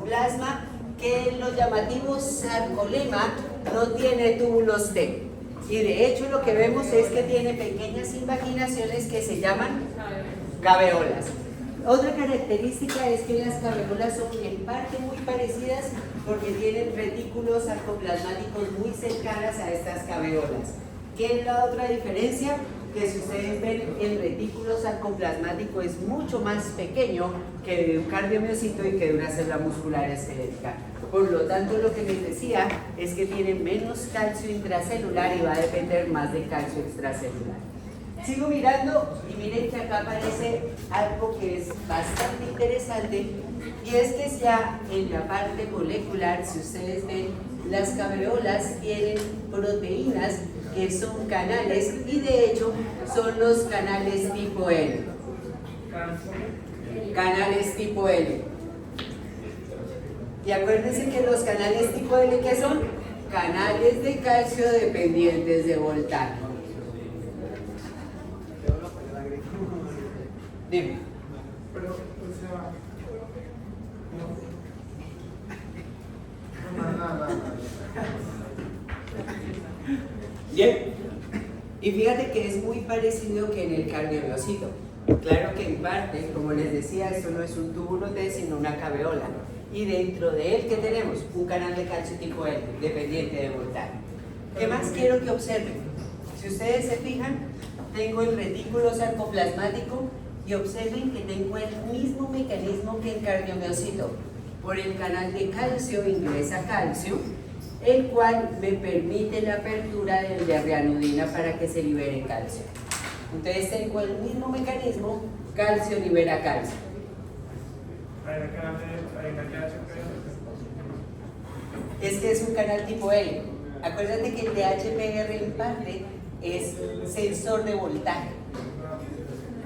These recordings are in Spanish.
sarcoplasma que en los llamativos sarcolema no tiene túbulos T. Y de hecho lo que vemos es que tiene pequeñas invaginaciones que se llaman caveolas. Otra característica es que las caveolas son en parte muy parecidas porque tienen retículos sarcoplasmáticos muy cercanas a estas caveolas. ¿Qué es la otra diferencia? Que si ustedes ven, el retículo sarcoplasmático es mucho más pequeño que de un cardiomiocito y que de una célula muscular esquelética. Por lo tanto, lo que les decía es que tiene menos calcio intracelular y va a depender más de calcio extracelular. Sigo mirando y miren que acá aparece algo que es bastante interesante, y es que ya en la parte molecular, si ustedes ven, las caveolas tienen proteínas que son canales, y de hecho son los canales tipo L. Canales tipo L. Y acuérdense que los canales tipo L, ¿qué son? Canales de calcio dependientes de voltaje. Dime. Pero, o sea, Bien. Y fíjate que es muy parecido que en el cardiomiocito. Claro que en parte, como les decía, esto no es un túbulo T, sino una caveola. Y dentro de él, ¿qué tenemos? Un canal de calcio tipo L, dependiente de voltaje. ¿Qué más quiero que observen? Si ustedes se fijan, tengo el retículo sarcoplasmático y observen que tengo el mismo mecanismo que el cardiomiocito. Por el canal de calcio ingresa calcio, el cual me permite la apertura del de reanudina para que se libere calcio. Entonces tengo el mismo mecanismo, calcio libera calcio. Es que es un canal tipo L. Acuérdate que el de HPR en parte es sensor de voltaje.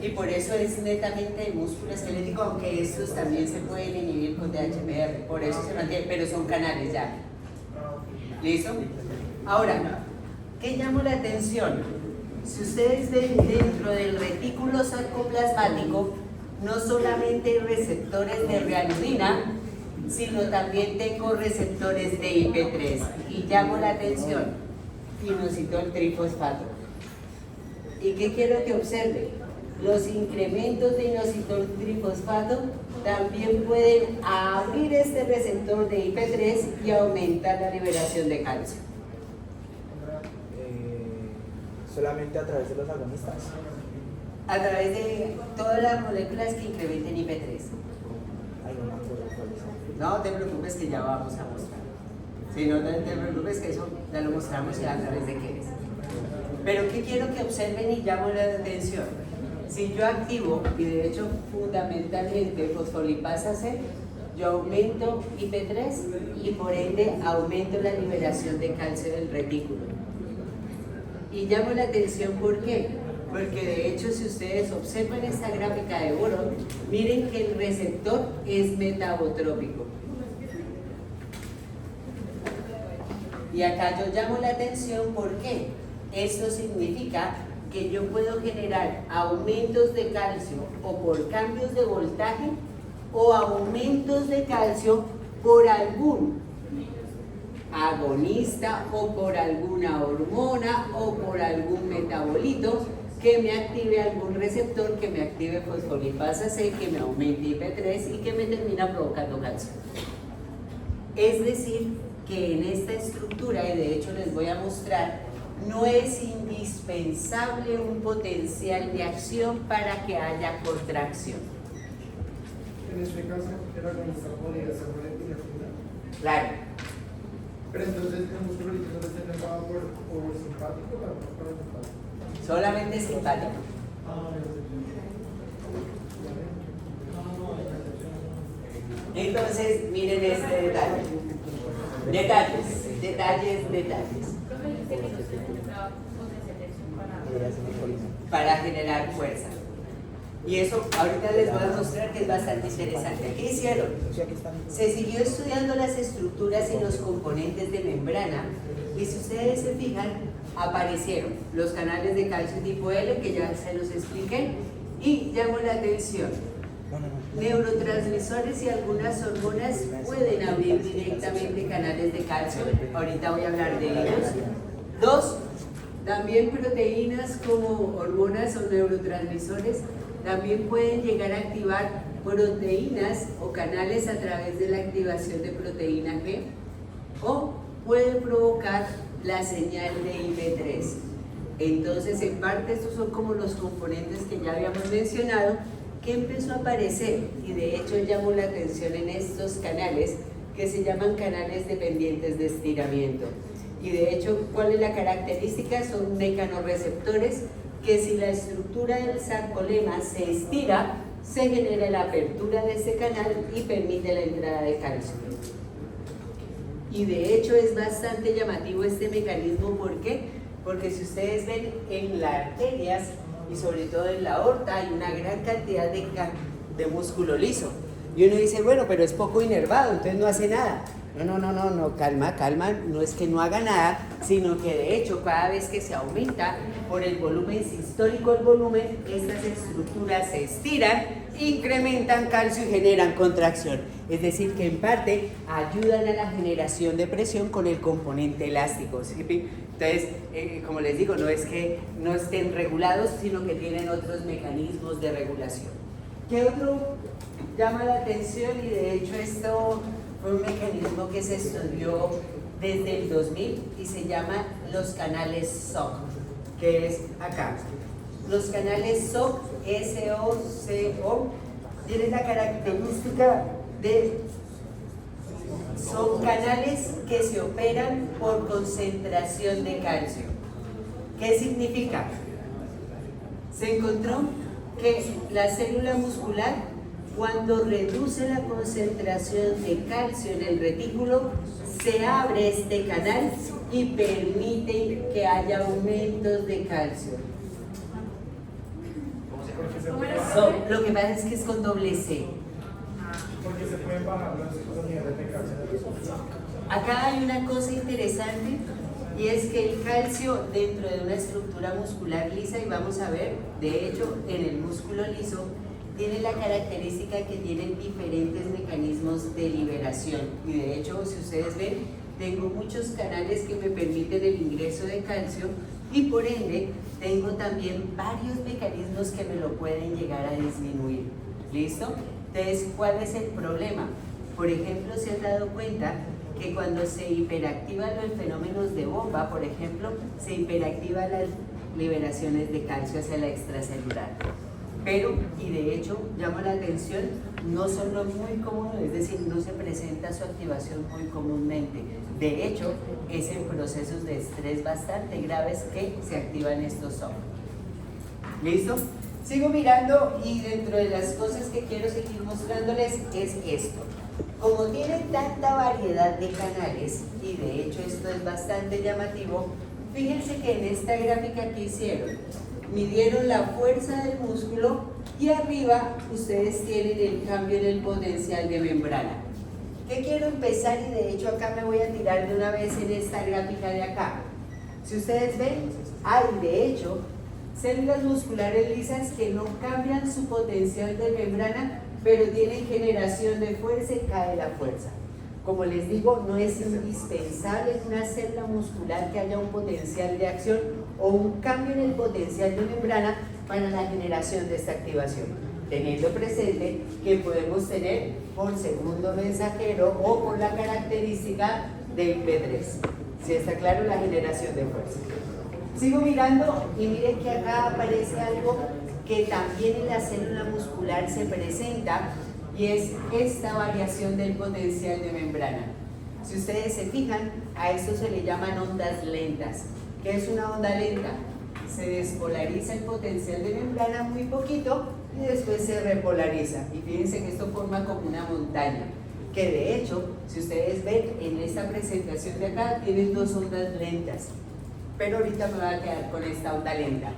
Y por eso es netamente de músculo esquelético, aunque estos también se pueden inhibir con DHPR, por eso se mantiene, pero son canales ya. ¿Listo? Ahora, ¿qué llama la atención? Si ustedes ven dentro del retículo sarcoplasmático, no solamente hay receptores de reanudina, sino también tengo receptores de IP3. Y llamo la atención, inositol trifosfato. ¿Y qué quiero que observe? Los incrementos de inositol trifosfato también pueden abrir este receptor de IP3 y aumentar la liberación de calcio. ¿Solamente a través de los agonistas? A través de todas las moléculas que incrementen IP3. Ay, no me acuerdo cuáles son. No te preocupes que ya vamos a mostrar. Si no, no te preocupes que eso ya lo mostramos ya a través de qué es. Pero ¿qué quiero que observen y llamo la atención? Si yo activo, y de hecho fundamentalmente fosfolipasa C, yo aumento IP3 y por ende aumento la liberación de calcio del retículo. Y llamo la atención, ¿por qué? Porque de hecho si ustedes observan esta gráfica de boron, miren que el receptor es metabotrópico. Y acá yo llamo la atención, ¿por qué? Esto significa que yo puedo generar aumentos de calcio o por cambios de voltaje o aumentos de calcio por algún agonista o por alguna hormona o por algún metabolito que me active algún receptor, que me active fosfolipasa C, que me aumente IP3 y que me termina provocando calcio. Es decir, que en esta estructura, y de hecho les voy a mostrar, no es indispensable un potencial de acción para que haya contracción. En este caso, el agonista podría ser molecular. Claro. Pero entonces el músculo líquido no está elevado por simpático o por simpático. Solamente simpático. Entonces, miren este detalle. Detalles. Para generar fuerza. Y eso ahorita les voy a mostrar que es bastante interesante. ¿Qué hicieron? Se siguió estudiando las estructuras y los componentes de membrana, y si ustedes se fijan, aparecieron los canales de calcio tipo L, que ya se los expliqué, y llamó la atención. neurotransmisores y algunas hormonas pueden abrir directamente canales de calcio. Ahorita voy a hablar de ellos. 2. También proteínas como hormonas o neurotransmisores también pueden llegar a activar proteínas o canales a través de la activación de proteína G, o puede provocar la señal de IB3. Entonces, en parte, estos son como los componentes que ya habíamos mencionado, que empezó a aparecer, y de hecho llamó la atención en estos canales, que se llaman canales dependientes de estiramiento. Y de hecho, ¿cuál es la característica? Son mecanorreceptores que, si la estructura del sarcolema se estira, se genera la apertura de ese canal y permite la entrada de calcio. Y de hecho es bastante llamativo este mecanismo. ¿Por qué? Porque si ustedes ven en las arterias y sobre todo en la aorta hay una gran cantidad de músculo liso. Y uno dice, bueno, pero es poco inervado, entonces no hace nada. No, calma, no es que no haga nada, sino que de hecho cada vez que se aumenta por el volumen sistólico el volumen, estas estructuras se estiran, incrementan calcio y generan contracción. Es decir, que en parte ayudan a la generación de presión con el componente elástico, ¿sí? Entonces, como les digo, no es que no estén regulados, sino que tienen otros mecanismos de regulación. ¿Qué otro llama la atención? Y de hecho esto fue un mecanismo que se estudió desde el 2000 y se llama los canales SOC, que es acá. Los canales SOC, S-O-C-O, tienen la característica de, son canales que se operan por concentración de calcio. ¿Qué significa? Se encontró que la célula muscular, cuando reduce la concentración de calcio en el retículo, se abre este canal y permite que haya aumentos de calcio. Lo que pasa es que es con doble C. Porque se pueden bajar los niveles de calcio. Acá hay una cosa interesante, y es que el calcio dentro de una estructura muscular lisa, y vamos a ver, de hecho, en el músculo liso, tiene la característica que tienen diferentes mecanismos de liberación. Y de hecho, si ustedes ven, tengo muchos canales que me permiten el ingreso de calcio, y por ende, tengo también varios mecanismos que me lo pueden llegar a disminuir. ¿Listo? Entonces, ¿cuál es el problema? Por ejemplo, se han dado cuenta que cuando se hiperactivan los fenómenos de bomba, por ejemplo, se hiperactivan las liberaciones de calcio hacia la extracelular. Pero, y de hecho, llama la atención, no son lo muy comunes, es decir, no se presenta su activación muy comúnmente. De hecho, es en procesos de estrés bastante graves que se activan estos SOC. ¿Listo? Sigo mirando, y dentro de las cosas que quiero seguir mostrándoles es esto. Como tienen tanta variedad de canales, y de hecho esto es bastante llamativo, fíjense que en esta gráfica que hicieron, midieron la fuerza del músculo y arriba ustedes tienen el cambio en el potencial de membrana. ¿Qué quiero empezar? Y de hecho acá me voy a tirar de una vez en esta gráfica de acá. Si ustedes ven, hay de hecho células musculares lisas que no cambian su potencial de membrana, pero tienen generación de fuerza y cae la fuerza. Como les digo, no es indispensable en una célula muscular que haya un potencial de acción o un cambio en el potencial de membrana para la generación de esta activación, teniendo presente que podemos tener por segundo mensajero o por la característica del P3. ¿Sí está claro? La generación de fuerza. Sigo mirando y miren que acá aparece algo que también en la célula muscular se presenta, y es esta variación del potencial de membrana. Si ustedes se fijan, a esto se le llaman ondas lentas. ¿Qué es una onda lenta? Se despolariza el potencial de membrana muy poquito y después se repolariza. Y fíjense que esto forma como una montaña, que de hecho, si ustedes ven en esta presentación de acá, tienen dos ondas lentas. Pero ahorita me voy a quedar con esta onda lenta.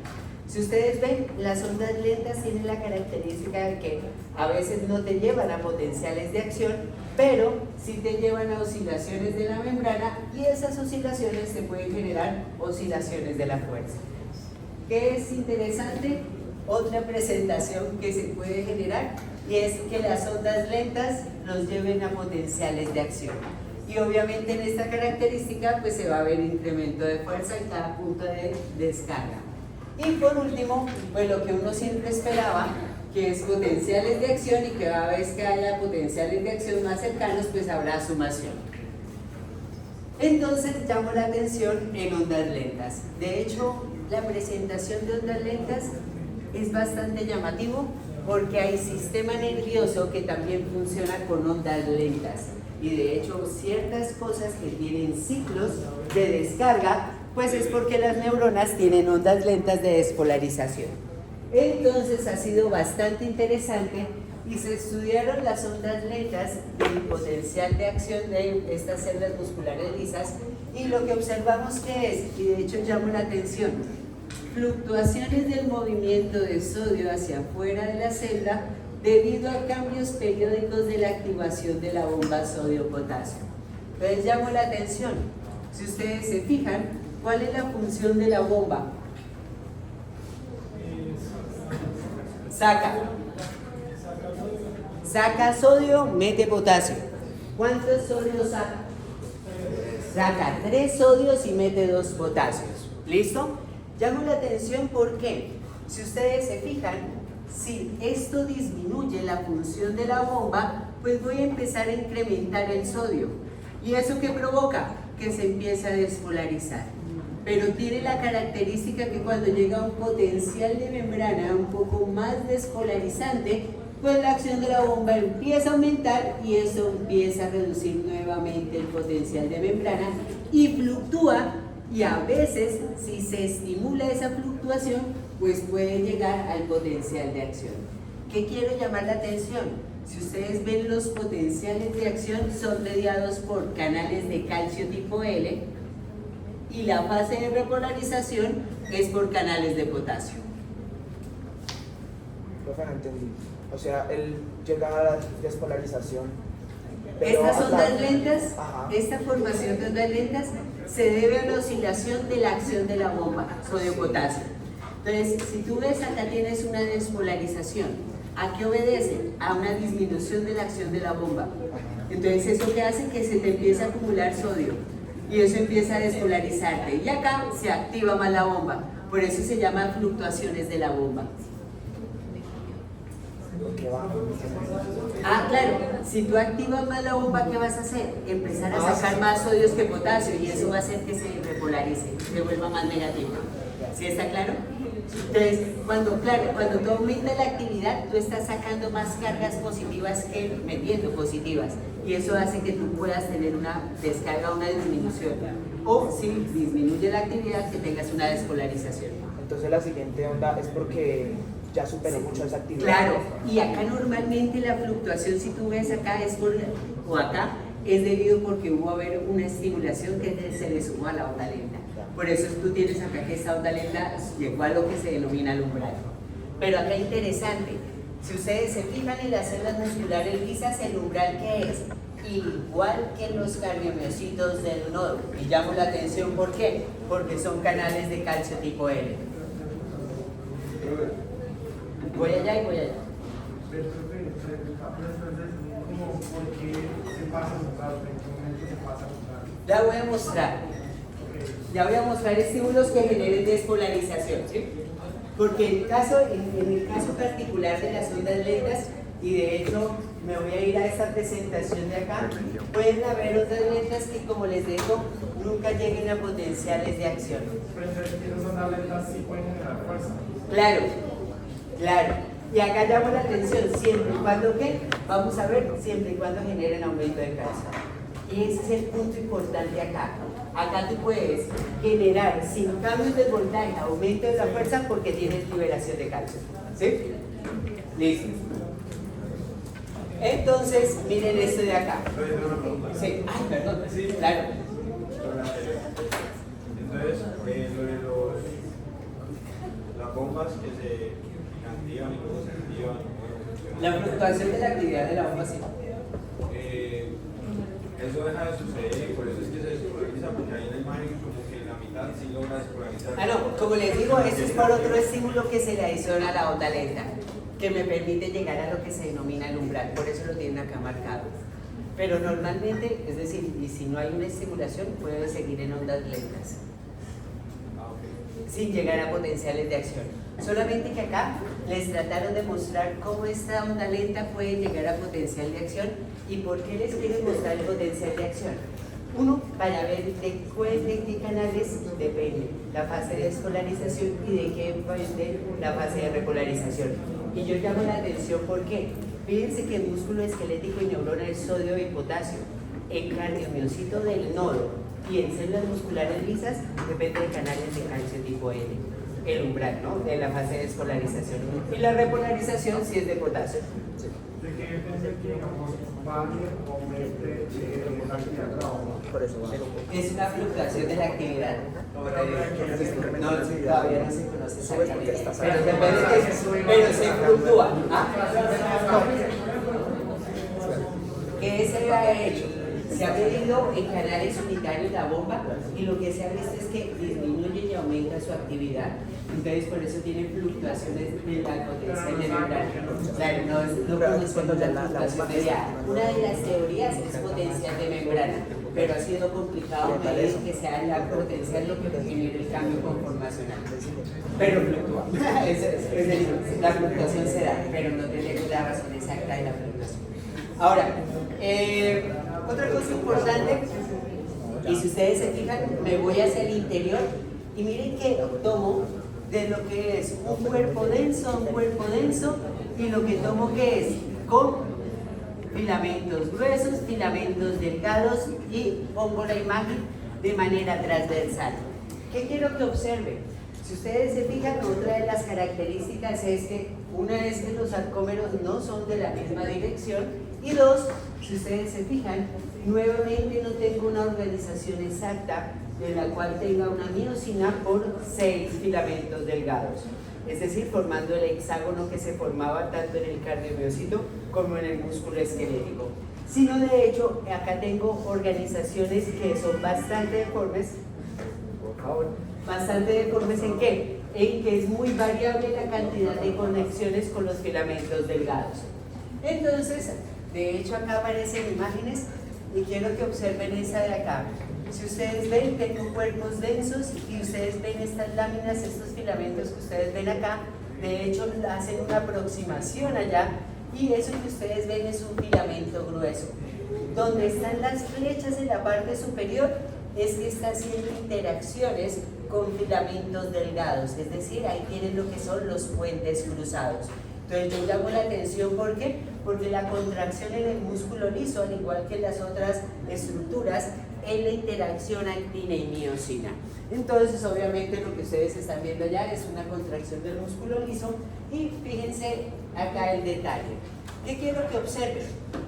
Si ustedes ven, las ondas lentas tienen la característica de que a veces no te llevan a potenciales de acción, pero sí te llevan a oscilaciones de la membrana, y esas oscilaciones te pueden generar oscilaciones de la fuerza. ¿Qué es interesante? otra presentación que se puede generar, y es que las ondas lentas nos lleven a potenciales de acción. Y obviamente en esta característica pues se va a ver incremento de fuerza en cada punto de descarga. Y por último, pues lo que uno siempre esperaba, que es potenciales de acción, y que cada vez que haya potenciales de acción más cercanos pues habrá sumación. Entonces llamo la atención en ondas lentas. De hecho, la presentación de ondas lentas es bastante llamativo porque hay sistema nervioso que también funciona con ondas lentas. Y de hecho, ciertas cosas que tienen ciclos de descarga, pues es porque las neuronas tienen ondas lentas de despolarización. Entonces ha sido bastante interesante y se estudiaron las ondas lentas del potencial de acción de estas células musculares lisas, y lo que observamos que es, y de hecho llamo la atención, fluctuaciones del movimiento de sodio hacia afuera de la célula debido a cambios periódicos de la activación de la bomba sodio-potasio. Entonces llamo la atención, si ustedes se fijan, ¿cuál es la función de la bomba? Saca sodio, mete potasio. ¿Cuántos sodios saca? Saca 3 sodios y mete 2 potasios. ¿Listo? Llamo la atención porque, si ustedes se fijan, si esto disminuye la función de la bomba, pues voy a empezar a incrementar el sodio. ¿Y eso qué provoca? Que se empiece a despolarizar. Pero tiene la característica que cuando llega a un potencial de membrana un poco más despolarizante, pues la acción de la bomba empieza a aumentar y eso empieza a reducir nuevamente el potencial de membrana y fluctúa, y a veces si se estimula esa fluctuación pues puede llegar al potencial de acción. ¿Qué quiero llamar la atención? Si ustedes ven, los potenciales de acción son mediados por canales de calcio tipo L, y la fase de repolarización es por canales de potasio. Profe, no entendí. O sea, él llega a la despolarización. Pero Estas ondas hasta... lentas, Ajá. esta formación de ondas lentas se debe a la oscilación de la acción de la bomba sodio-potasio. Entonces, si tú ves, acá tienes una despolarización. ¿A qué obedece? A una disminución de la acción de la bomba. Entonces, eso que hace que se te empiece a acumular sodio y eso empieza a despolarizarte. Y acá se activa más la bomba. Por eso se llaman fluctuaciones de la bomba. Ah, claro, si tú activas más la bomba, ¿qué vas a hacer? Empezar a sacar más sodios que potasio, y eso va a hacer que se repolarice, se vuelva más negativo. ¿Sí está claro? Entonces, cuando tú aumentas la actividad, tú estás sacando más cargas positivas que metiendo positivas, y eso hace que tú puedas tener una descarga o una disminución. O si disminuye la actividad, que tengas una despolarización. Entonces la siguiente onda es porque ya superó mucho esa actividad. Claro, y acá normalmente la fluctuación, si tú ves acá, o acá, es debido porque hubo haber una estimulación que se le sumó a la onda lenta. Por eso tú tienes acá que esta onda lenta llegó a lo que se denomina el umbral. Pero acá interesante, si ustedes se fijan en las células musculares lisas, el umbral que es igual que en los cardiomiocitos del nodo. Y llamo la atención, ¿por qué? Porque son canales de calcio tipo L. Voy allá y voy allá. Entonces, ¿por qué se pasa a mostrar? ¿En qué momento se pasa a mostrar? Ya voy a mostrar. Ya voy a mostrar estímulos que generen despolarización, ¿sí? Porque en el caso particular de las ondas lentas, y de hecho me voy a ir a esta presentación de acá, pueden haber ondas lentas que, como les digo, nunca lleguen a potenciales de acción. Pero entonces, esas ondas lentas sí pueden generar fuerza. Claro, claro. Y acá llamo la atención, siempre y cuando, ¿qué? Vamos a ver, siempre y cuando generen aumento de calcio. Y ese es el punto importante acá. Acá tú puedes generar, sin cambios de voltaje, aumento de la fuerza porque tienes liberación de calcio. ¿Sí? Listo. Entonces, miren esto de acá. Sí, ay, perdón. Claro. Entonces, lo de las bombas que se activan y cómo se activan. La fluctuación de la actividad de la bomba, sí. Eso deja de suceder y por eso es que se despolariza, porque hay una imagen como que en la mitad si logra despolarizar. Ah, no, como les digo, eso es por otro estímulo que se le adiciona a la onda lenta, que me permite llegar a lo que se denomina el umbral, por eso lo tienen acá marcado. Pero normalmente, es decir, y si no hay una estimulación, puede seguir en ondas lentas, sin llegar a potenciales de acción. Solamente que acá les trataron de mostrar cómo esta onda lenta puede llegar a potencial de acción y por qué les quieren mostrar el potencial de acción. Uno, para ver de qué canales depende la fase de despolarización y de qué depende la fase de repolarización. Y yo llamo la atención porque fíjense que el músculo esquelético y neurona es sodio y potasio. El cardiomiocito del nodo y en células musculares lisas depende de canales de calcio tipo N. El umbral, ¿no? De la fase de despolarización. Y la repolarización sí es de potasio. ¿De qué depende que digamos baje o aumente la actividad de la bomba? Por eso va. Es una fluctuación de la actividad. Como te digo. No, todavía no se conoce exactamente. Pero depende pero se fluctúa. ¿Qué se ha hecho? Se ha medido en canales unitarios la bomba y lo que se ha visto es que disminuye y aumenta su actividad. Entonces por eso tiene fluctuaciones de la potencia de membrana. Claro, no conocemos la fluctuación mediada. Una de las teorías es potencial de membrana, pero ha sido complicado medir que sea la potencial lo que genera el cambio conformacional. Pero fluctúa. La fluctuación se da, pero no tenemos la razón exacta de la fluctuación. Ahora, otra cosa importante, y si ustedes se fijan, me voy hacia el interior y miren que tomo de lo que es un cuerpo denso, y lo que tomo que es con filamentos gruesos, filamentos delgados y pongo la imagen de manera transversal. ¿Qué quiero que observen? Si ustedes se fijan, otra de las características es que una es que los sarcómeros no son de la misma dirección y dos, si ustedes se fijan, nuevamente no tengo una organización exacta de la cual tenga una miosina por 6 filamentos delgados, es decir, formando el hexágono que se formaba tanto en el cardiomiocito como en el músculo esquelético, sino de hecho acá tengo organizaciones que son bastante deformes. Por favor. ¿Bastante deformes en qué? En que es muy variable la cantidad de conexiones con los filamentos delgados. Entonces, de hecho acá aparecen imágenes y quiero que observen esa de acá. Si ustedes ven, tengo cuerpos densos y ustedes ven estas láminas, estos filamentos que ustedes ven acá, de hecho hacen una aproximación allá y eso que ustedes ven es un filamento grueso. Donde están las flechas en la parte superior es que está haciendo interacciones con filamentos delgados, es decir, ahí tienen lo que son los puentes cruzados. Entonces yo llamo la atención, ¿por qué? Porque la contracción en el músculo liso, al igual que las otras estructuras, es la interacción actina y miosina. Entonces obviamente lo que ustedes están viendo allá es una contracción del músculo liso y fíjense acá el detalle. ¿Qué quiero que observen?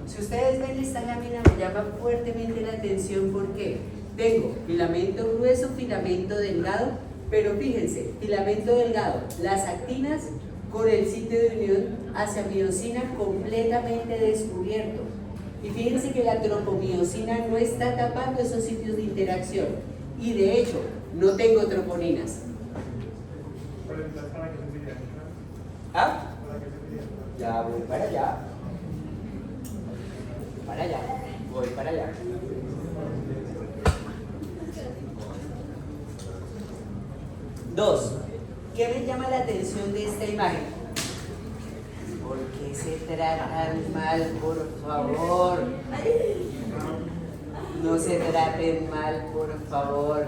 Si ustedes ven esta lámina me llama fuertemente la atención porque tengo filamento grueso, filamento delgado, pero fíjense, filamento delgado, las actinas con el sitio de unión hacia miosina completamente descubierto. Y fíjense que la tropomiosina no está tapando esos sitios de interacción. Y de hecho, no tengo troponinas. ¿Para qué serviría? ¿Ah? ¿Para qué serviría? Ya voy para allá. Para allá. Voy para allá. Dos. ¿Qué me llama la atención de esta imagen? ¿Por qué se tratan mal, por favor? No se traten mal, por favor.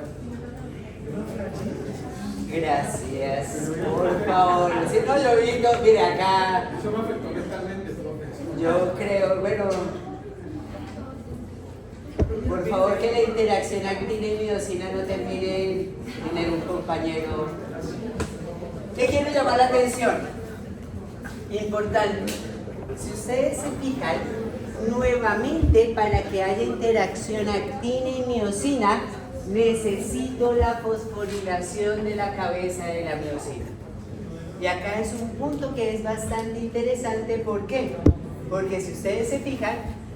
Gracias, por favor. Si no lo vi, no, mira acá. Eso me afectó mentalmente, eso me afectó. Yo creo, bueno, por favor que la interacción actina y miosina no termine en tener un compañero. ¿Qué quiero llamar la atención? Importante. Si ustedes se fijan, nuevamente para que haya interacción actina y miosina, necesito la fosforilación de la cabeza de la miosina. Y acá es un punto que es bastante interesante. ¿Por qué? Porque si ustedes se fijan,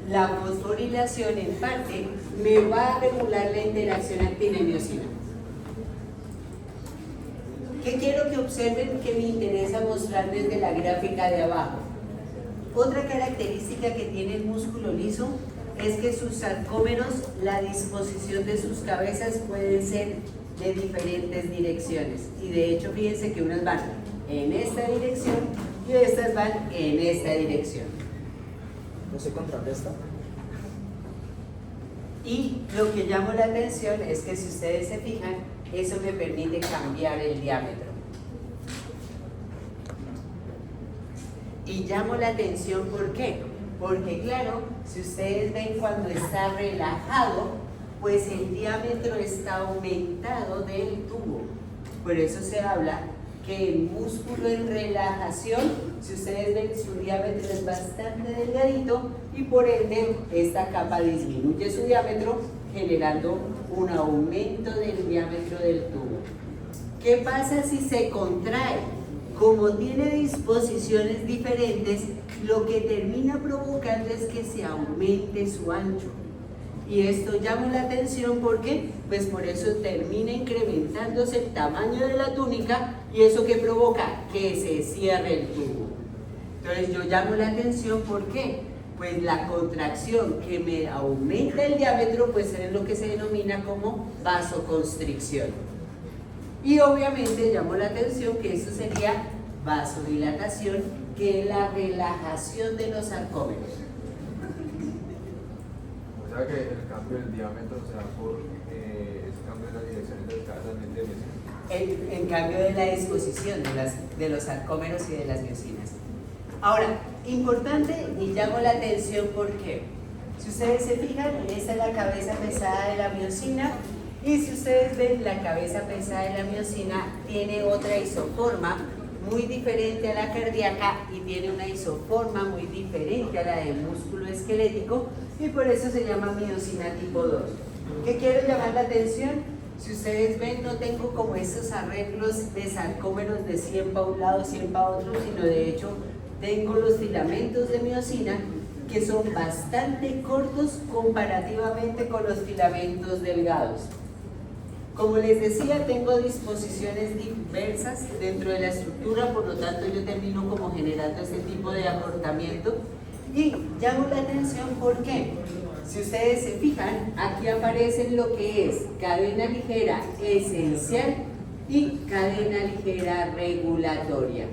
la fosforilación en parte me va a regular la interacción actina y miosina. ¿Qué quiero que observen que me interesa mostrar desde la gráfica de abajo? Otra característica que tiene el músculo liso es que sus sarcómeros, la disposición de sus cabezas puede ser de diferentes direcciones. Y de hecho, fíjense que unas van en esta dirección y estas van en esta dirección. ¿No se contrarresta? Y lo que llama la atención es que si ustedes se fijan, eso me permite cambiar el diámetro. Y llamo la atención, ¿por qué? Porque claro, si ustedes ven cuando está relajado, pues el diámetro está aumentado del tubo. Por eso se habla que el músculo en relajación, si ustedes ven, su diámetro es bastante delgadito y por ende esta capa disminuye su diámetro, generando un aumento del diámetro del tubo. ¿Qué pasa si se contrae? Como tiene disposiciones diferentes, lo que termina provocando es que se aumente su ancho. Y esto llama la atención, ¿por qué? Pues por eso termina incrementándose el tamaño de la túnica y eso que provoca que se cierre el tubo. Entonces yo llamo la atención, ¿por qué? Pues la contracción que me aumenta el diámetro, pues es lo que se denomina como vasoconstricción. Y obviamente llamo la atención que eso sería vasodilatación, que es la relajación de los sarcómeros. O sea que el cambio del diámetro se da por ese cambio de las direcciones de las cabezas de En cambio de la disposición de los sarcómeros y de las miocinas. Ahora, importante y llamo la atención porque si ustedes se fijan, esta es la cabeza pesada de la miocina y si ustedes ven, la cabeza pesada de la miocina tiene otra isoforma muy diferente a la cardíaca y tiene una isoforma muy diferente a la del músculo esquelético y por eso se llama miocina tipo 2. ¿Qué quiero llamar la atención? Si ustedes ven, no tengo como estos arreglos de sarcómeros de 100 para un lado, 100 para otro, sino de hecho tengo los filamentos de miocina que son bastante cortos comparativamente con los filamentos delgados. Como les decía, tengo disposiciones diversas dentro de la estructura, por lo tanto yo termino como generando este tipo de acortamiento y llamo la atención porque si ustedes se fijan, aquí aparecen lo que es cadena ligera esencial y cadena ligera regulatoria.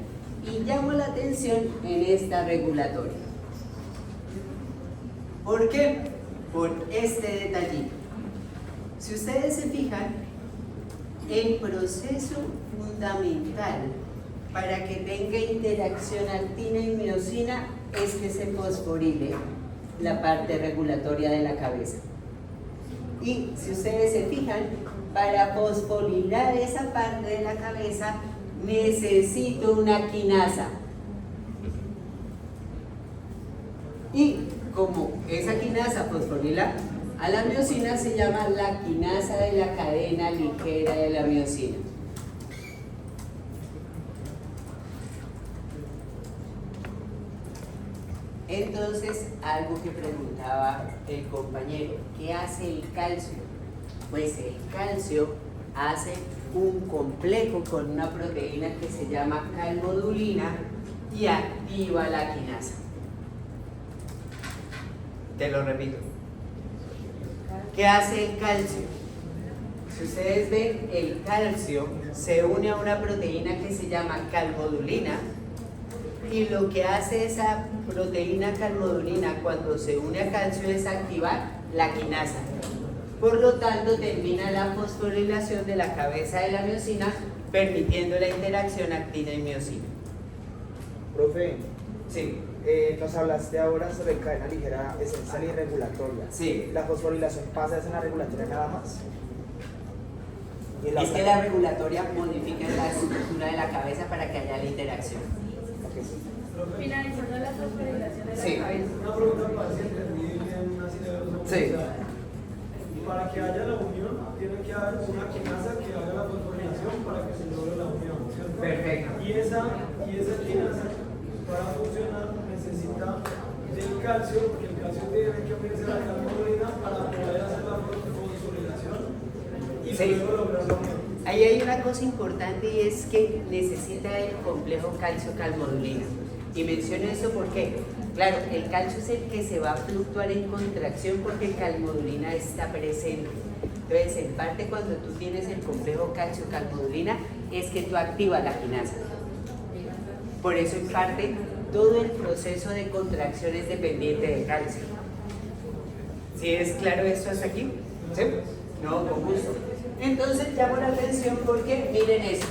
Y llamo la atención en esta regulatoria. ¿Por qué? Por este detallito. Si ustedes se fijan, el proceso fundamental para que tenga interacción actina y miocina es que se fosforile la parte regulatoria de la cabeza. Y si ustedes se fijan, para fosforilar esa parte de la cabeza necesito una quinasa. Y como esa quinasa fosforila a la miocina, se llama la quinasa de la cadena ligera de la miocina. Entonces, algo que preguntaba el compañero, ¿qué hace el calcio? Pues el calcio hace un complejo con una proteína que se llama calmodulina y activa la quinasa. Te lo repito. ¿Qué hace el calcio? Si ustedes ven, el calcio se une a una proteína que se llama calmodulina y lo que hace esa proteína calmodulina cuando se une a calcio es activar la quinasa. Por lo tanto, termina la fosforilación de la cabeza de la miocina, permitiendo la interacción actina y miocina. Profe, Sí. nos hablaste ahora sobre cadena ligera esencial y regulatoria. Sí. ¿La fosforilación pasa en la regulatoria nada más? ¿Y en la Es que otra? la regulatoria modifica la estructura de la cabeza para que haya la interacción. Ok, sí. Finalizando la fosforilación de la Sí. cabeza. Una pregunta para si entendí bien una cita de los Sí. Para que haya la unión, tiene que haber una quinasa que haga la fosforilación para que se logre la unión, ¿cierto? Perfecto. Y esa quinasa, para funcionar, necesita del calcio, porque el calcio tiene que unirse a la calmodulina para poder hacer la fosforilación y Sí. luego lograr la unión. Ahí hay una cosa importante y es que necesita el complejo calcio-calmodulina. Y menciono eso porque, claro, el calcio es el que se va a fluctuar en contracción porque el calmodulina está presente. Entonces, en parte cuando tú tienes el complejo calcio-calmodulina es que tú activas la quinasa. Por eso, en parte, todo el proceso de contracción es dependiente del calcio. ¿Sí es claro esto hasta aquí? ¿Sí? No, con gusto. Entonces llamo la atención porque, miren esto.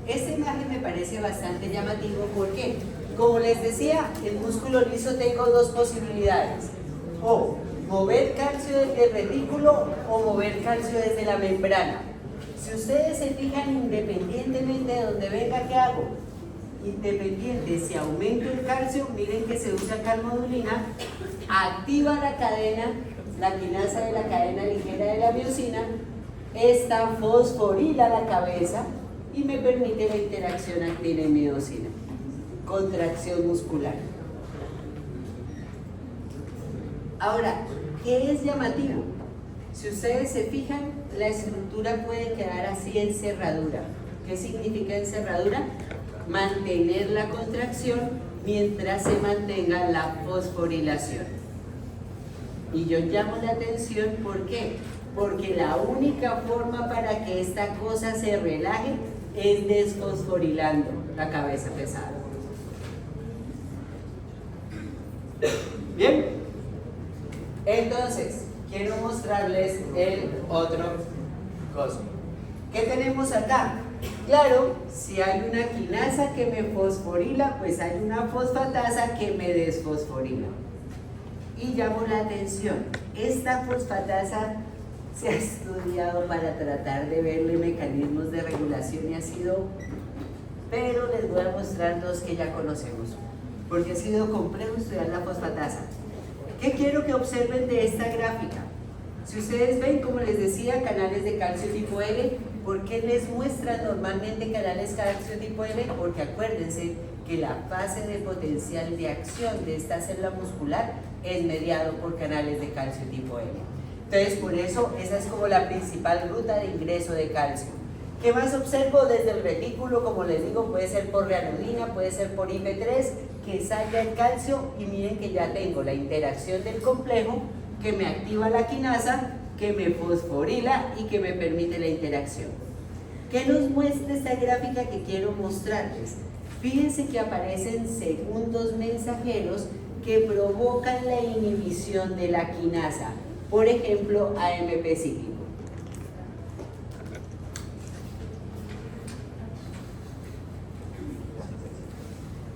Esta imagen me parece bastante llamativo porque, como les decía, el músculo liso tengo dos posibilidades. O mover calcio desde el retículo o mover calcio desde la membrana. Si ustedes se fijan, independientemente de donde venga, ¿qué hago? Independiente, si aumento el calcio, miren que se usa calmodulina, activa la cadena, la quinasa de la cadena ligera de la miosina, esta fosforila la cabeza y me permite la interacción actina y miosina. Contracción muscular. Ahora, ¿qué es llamativo? Si ustedes se fijan, la estructura puede quedar así en cerradura. ¿Qué significa en cerradura? Mantener la contracción mientras se mantenga la fosforilación. Y yo llamo la atención, ¿por qué? Porque la única forma para que esta cosa se relaje es desfosforilando la cabeza pesada. Bien, entonces quiero mostrarles el otro coso. ¿Qué tenemos acá? Claro, si hay una quinasa que me fosforila, pues hay una fosfatasa que me desfosforila. Y llamo la atención, esta fosfatasa se ha estudiado para tratar de verle mecanismos de regulación y ha sido, pero les voy a mostrar dos que ya conocemos, porque ha sido complejo estudiar la fosfatasa. ¿Qué quiero que observen de esta gráfica? Si ustedes ven, como les decía, canales de calcio tipo L, ¿por qué les muestran normalmente canales de calcio tipo L? Porque acuérdense que la fase de potencial de acción de esta célula muscular es mediado por canales de calcio tipo L. Entonces, por eso, esa es como la principal ruta de ingreso de calcio. ¿Qué más observo desde el retículo? Como les digo, puede ser por reanodina, puede ser por IP3, que salga el calcio y miren que ya tengo la interacción del complejo que me activa la quinasa, que me fosforila y que me permite la interacción. ¿Qué nos muestra esta gráfica que quiero mostrarles? Fíjense que aparecen segundos mensajeros que provocan la inhibición de la quinasa, por ejemplo, AMP cíclico.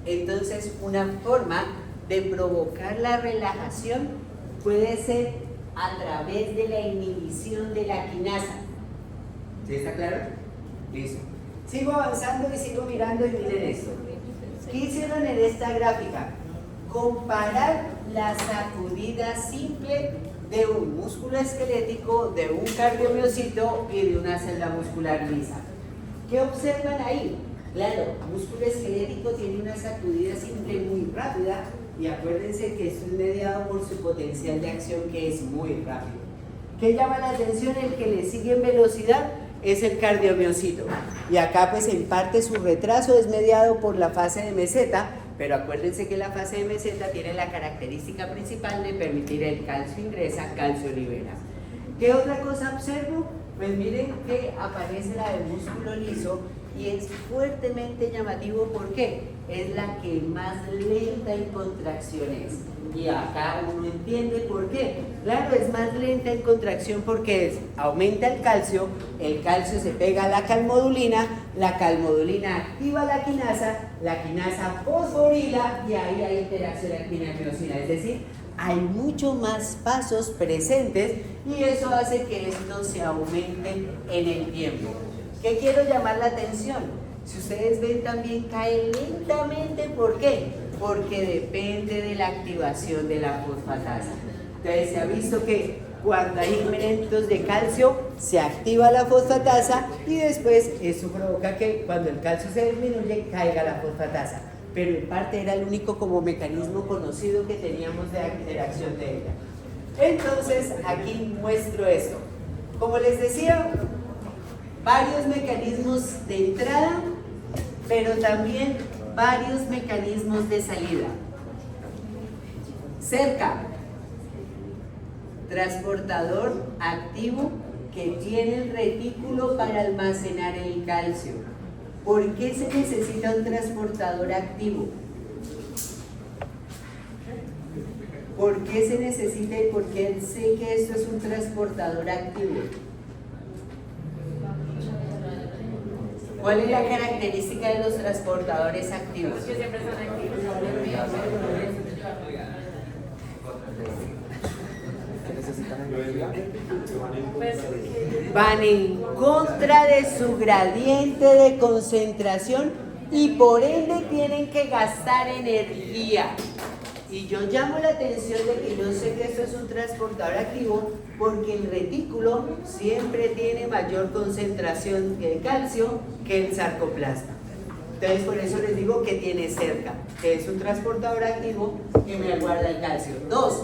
Entonces, una forma de provocar la relajación puede ser a través de la inhibición de la quinasa. ¿Sí está claro? Listo. Sigo avanzando y sigo mirando y miren esto. ¿Qué hicieron en esta gráfica? Comparar la sacudida simple de un músculo esquelético, de un cardiomiocito y de una célula muscular lisa. ¿Qué observan ahí? Claro, el músculo esquelético tiene una sacudida simple muy rápida y acuérdense que esto es mediado por su potencial de acción que es muy rápido. ¿Qué llama la atención? El que le sigue en velocidad es el cardiomiocito. Y acá pues en parte su retraso es mediado por la fase de meseta, pero acuérdense que la fase de meseta tiene la característica principal de permitir el calcio ingresa, calcio libera. ¿Qué otra cosa observo? Pues miren que aparece la del músculo liso y es fuertemente llamativo. ¿Por qué? Es la que más lenta en contracciones. Y acá uno entiende por qué. Claro, es más lenta en contracción porque aumenta el calcio se pega a la calmodulina activa la quinasa fosforila y ahí hay interacción actina-miosina. Es decir, hay muchos más pasos presentes y eso hace que esto se aumente en el tiempo. ¿Qué quiero llamar la atención? Si ustedes ven, también cae lentamente. ¿Por qué? Porque depende de la activación de la fosfatasa. Entonces se ha visto que cuando hay incrementos de calcio se activa la fosfatasa y después eso provoca que cuando el calcio se disminuye caiga la fosfatasa. Pero en parte era el único como mecanismo conocido que teníamos de interacción de ella. Entonces aquí muestro esto. Como les decía, varios mecanismos de entrada, pero también varios mecanismos de salida. Cerca, transportador activo que tiene el retículo para almacenar el calcio. ¿Por qué se necesita un transportador activo? ¿Por qué se necesita y por qué sé que esto es un transportador activo? ¿Cuál es la característica de los transportadores activos? Que siempre son activos. Que necesitan energía. Van en contra de su gradiente de concentración y por ende tienen que gastar energía. Y yo llamo la atención de que yo sé que esto es un transportador activo porque el retículo siempre tiene mayor concentración de calcio que el sarcoplasma. Entonces por eso les digo que tiene cerca, que es un transportador activo que me guarda el calcio. 2.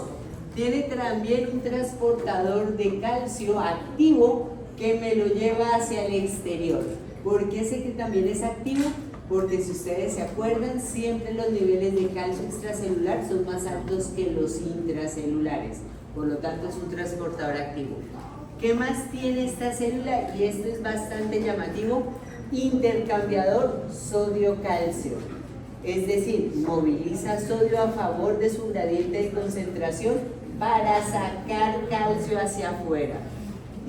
Tiene también un transportador de calcio activo que me lo lleva hacia el exterior. ¿Por qué sé que también es activo? Porque si ustedes se acuerdan, siempre los niveles de calcio extracelular son más altos que los intracelulares. Por lo tanto, es un transportador activo. ¿Qué más tiene esta célula? Y esto es bastante llamativo. Intercambiador sodio-calcio. Es decir, moviliza sodio a favor de su gradiente de concentración para sacar calcio hacia afuera.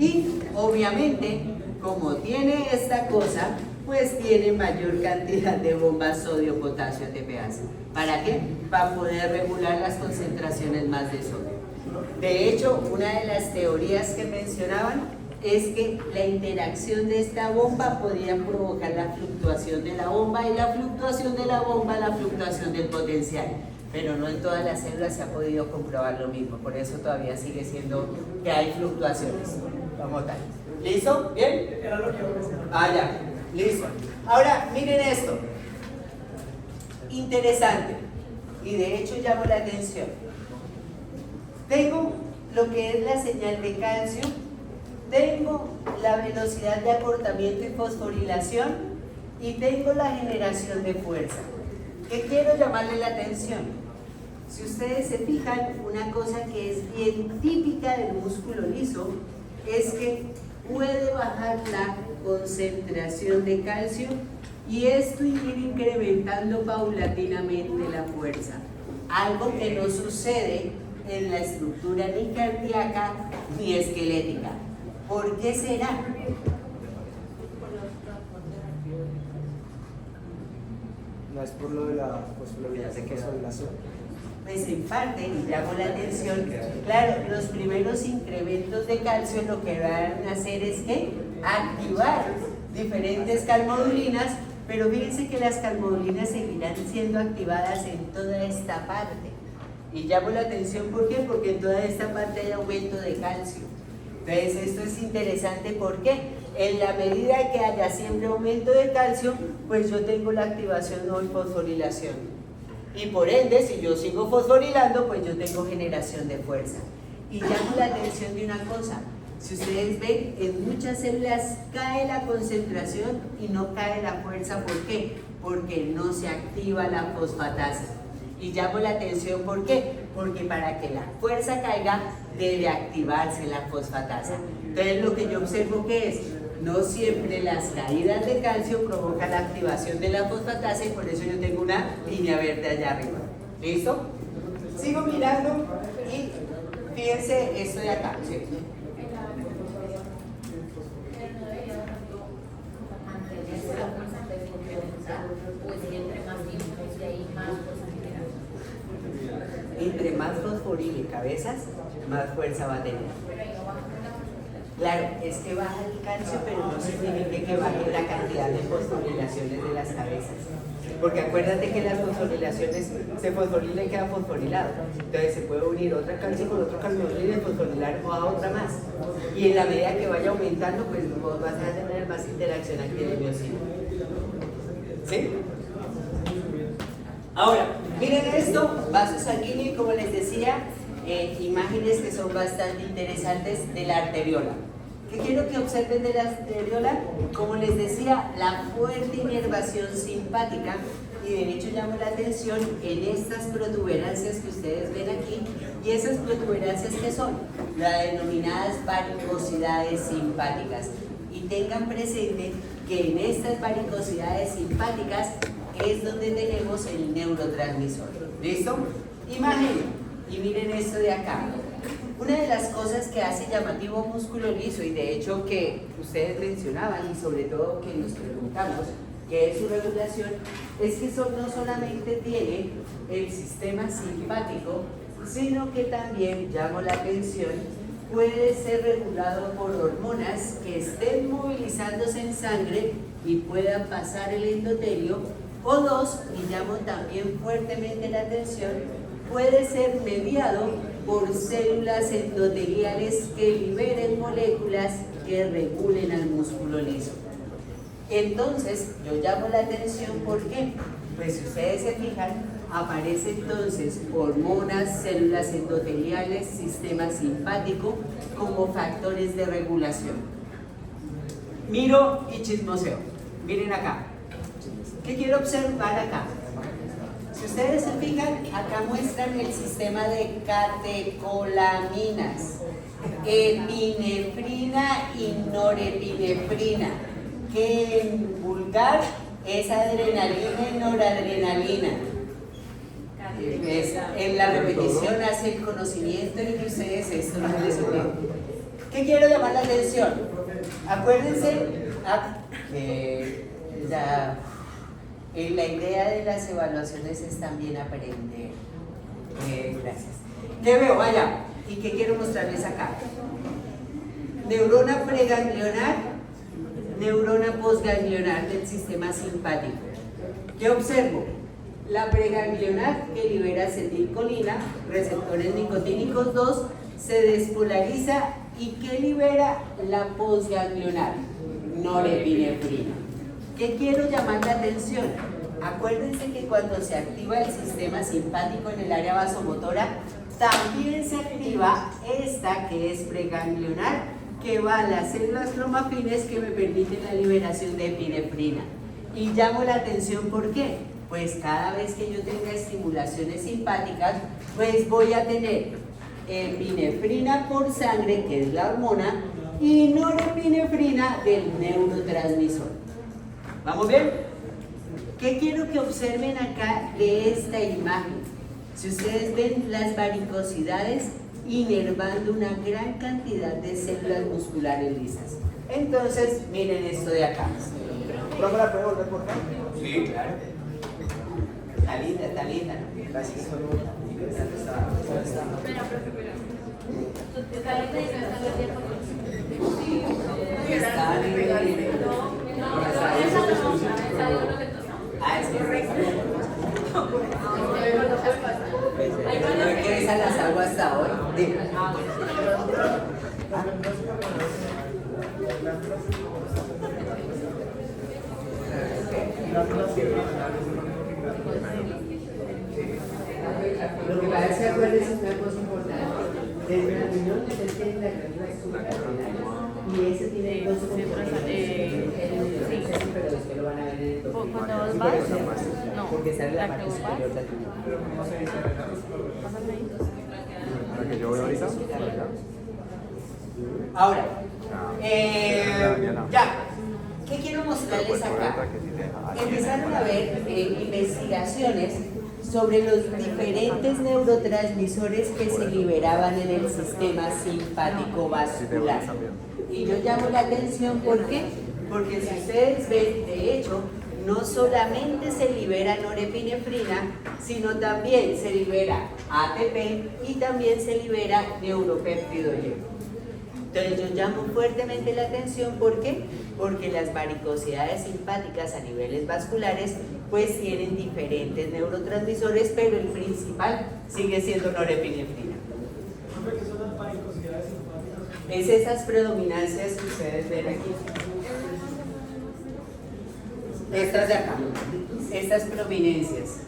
Y, obviamente, como tiene esta cosa, pues tiene mayor cantidad de bombas sodio-potasio ATPase. ¿Para qué? Para poder regular las concentraciones más de sodio. De hecho, una de las teorías que mencionaban es que la interacción de esta bomba podía provocar la fluctuación de la bomba y la fluctuación de la bomba, la fluctuación del potencial. Pero no en todas las células se ha podido comprobar lo mismo, por eso todavía sigue siendo que hay fluctuaciones. Vamos tal. ¿Listo? ¿Bien? Era lo que yo pensaba. Ah, ya. Listo. Ahora, miren esto. Interesante. Y de hecho llamo la atención. Tengo lo que es la señal de calcio. Tengo la velocidad de acortamiento y fosforilación. Y tengo la generación de fuerza. ¿Qué quiero llamarle la atención? Si ustedes se fijan, una cosa que es bien típica del músculo liso es que puede bajar la concentración de calcio y esto ir incrementando paulatinamente la fuerza, algo que no sucede en la estructura ni cardíaca ni esquelética. ¿Por qué será? No es por lo de la fosforilación. Pues en parte, y llamo la atención, claro, los primeros incrementos de calcio lo que van a hacer es que activar diferentes calmodulinas, pero fíjense que las calmodulinas seguirán siendo activadas en toda esta parte. Y llamo la atención, ¿por qué? Porque en toda esta parte hay aumento de calcio. Entonces esto es interesante, ¿por qué? En la medida que haya siempre aumento de calcio, pues yo tengo la activación o fosforilación. Y por ende, si yo sigo fosforilando, pues yo tengo generación de fuerza. Y llamo la atención de una cosa. Si ustedes ven, en muchas células cae la concentración y no cae la fuerza. ¿Por qué? Porque no se activa la fosfatasa. Y llamo la atención, ¿por qué? Porque para que la fuerza caiga, debe activarse la fosfatasa. Entonces lo que yo observo que es, no siempre las caídas de calcio provocan la activación de la fosfatasa y por eso yo tengo una línea verde allá arriba. ¿Listo? Sigo mirando y fíjense esto de acá, ¿sí? Entre más fosforile cabezas, más fuerza va a tener. Claro, es que baja el calcio, pero no significa que baje la cantidad de fosforilaciones de las cabezas. Porque acuérdate que las fosforilaciones se fosforila y queda fosforilado. Entonces se puede unir otra calcio con otro calmodulina y fosforilar o a otra más. Y en la medida que vaya aumentando, pues vos vas a tener más interacción aquí en el miocito. ¿Sí? Ahora, miren esto, vaso sanguíneo y como les decía, imágenes que son bastante interesantes de la arteriola. ¿Qué quiero que observen de la areola? Como les decía, la fuerte inervación simpática, y de hecho llamo la atención en estas protuberancias que ustedes ven aquí, y esas protuberancias que son las denominadas varicosidades simpáticas. Y tengan presente que en estas varicosidades simpáticas es donde tenemos el neurotransmisor. ¿Listo? Imagen, y miren esto de acá. Una de las cosas que hace llamativo músculo liso, y de hecho que ustedes mencionaban y sobre todo que nos preguntamos qué es su regulación, es que no solamente tiene el sistema simpático, sino que también, llamo la atención, puede ser regulado por hormonas que estén movilizándose en sangre y puedan pasar el endotelio, o dos, y llamo también fuertemente la atención, puede ser mediado por células endoteliales que liberen moléculas que regulen al músculo liso. Entonces, yo llamo la atención, ¿por qué? Pues si ustedes se fijan, aparece entonces hormonas, células endoteliales, sistema simpático como factores de regulación. Miro y chismoseo. Miren acá. ¿Qué quiero observar acá? Si ustedes se fijan, acá muestran el sistema de catecolaminas, epinefrina y norepinefrina, que en vulgar es adrenalina y noradrenalina. En la repetición hace el conocimiento y que ustedes esto no les olvide. ¿Qué quiero llamar la atención? Acuérdense que la idea de las evaluaciones es también aprender. Gracias. ¿Qué veo? Vaya. ¿Y qué quiero mostrarles acá? Neurona preganglionar, neurona postganglionar del sistema simpático. ¿Qué observo? La preganglionar, que libera acetilcolina, receptores nicotínicos 2, se despolariza y que libera la postganglionar, norepinefrina. ¿Qué quiero llamar la atención? Acuérdense que cuando se activa el sistema simpático en el área vasomotora, también se activa esta que es preganglionar, que va a las células cromafines que me permiten la liberación de epinefrina. Y llamo la atención, ¿por qué? Pues cada vez que yo tenga estimulaciones simpáticas, pues voy a tener epinefrina por sangre, que es la hormona, y norepinefrina del neurotransmisor. ¿Vamos bien? ¿Qué quiero que observen acá de esta imagen? Si ustedes ven las varicosidades inervando una gran cantidad de células musculares lisas. Entonces, miren esto de acá. ¿Profe, la puede volver por favor? Sí, claro. Está linda, ¿no? Gracias. Es correcto. ¿No quieres a las aguas hasta hoy? Dime. Lo que pasa es que acuérdense una cosa importante. Desde la reunión ustedes tienen la glándula suprarrenal y ese tiene dos componentes. Pero después lo van a ver en el ¿Cuándo vas? No. porque sale la parte superior del ¿Para que yo vea ahorita? Ahora, ya, ¿qué quiero mostrarles acá? Empezaron a ver investigaciones sobre los diferentes neurotransmisores que se liberaban en el sistema simpático vascular. Y yo llamo la atención, ¿por qué? Porque si ustedes ven, de hecho, no solamente se libera norepinefrina, sino también se libera ATP y también se libera neuropéptido Y. Entonces yo llamo fuertemente la atención, ¿por qué? Porque las varicosidades simpáticas a niveles vasculares pues tienen diferentes neurotransmisores, pero el principal sigue siendo norepinefrina. ¿Qué son las varicosidades simpáticas? Es esas predominancias que ustedes ven aquí. Estas de acá, estas prominencias,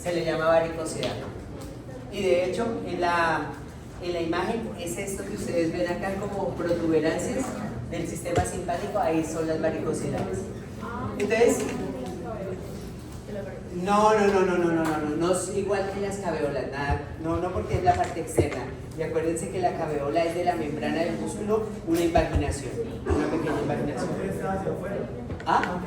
se le llama varicosidad. Y de hecho, en la imagen es esto que ustedes ven acá como protuberancias del sistema simpático, ahí son las varicosidades. Entonces, no es igual que las caveolas, nada, no porque es la parte externa. Y acuérdense que la caveola es de la membrana del músculo, una impaginación, una pequeña impaginación. ¿Ah?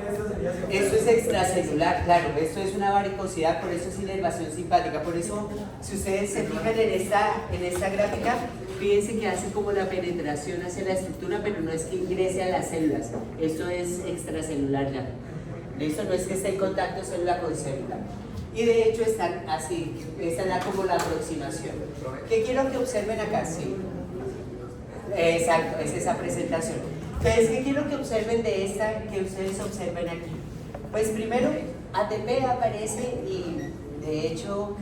Esto es extracelular, claro, esto es una varicosidad, por eso es inervación simpática. Por eso, si ustedes se fijan en esta gráfica, fíjense que hace como la penetración hacia la estructura, pero no es que ingrese a las células, esto es extracelular ya. ¿Listo? No es que esté en contacto célula con célula. Y de hecho están así, esta es como la aproximación. ¿Qué quiero que observen acá? Sí. Exacto, es esa presentación. Entonces, ¿qué quiero que observen de esta, que ustedes observen aquí? Pues primero, ATP aparece y de hecho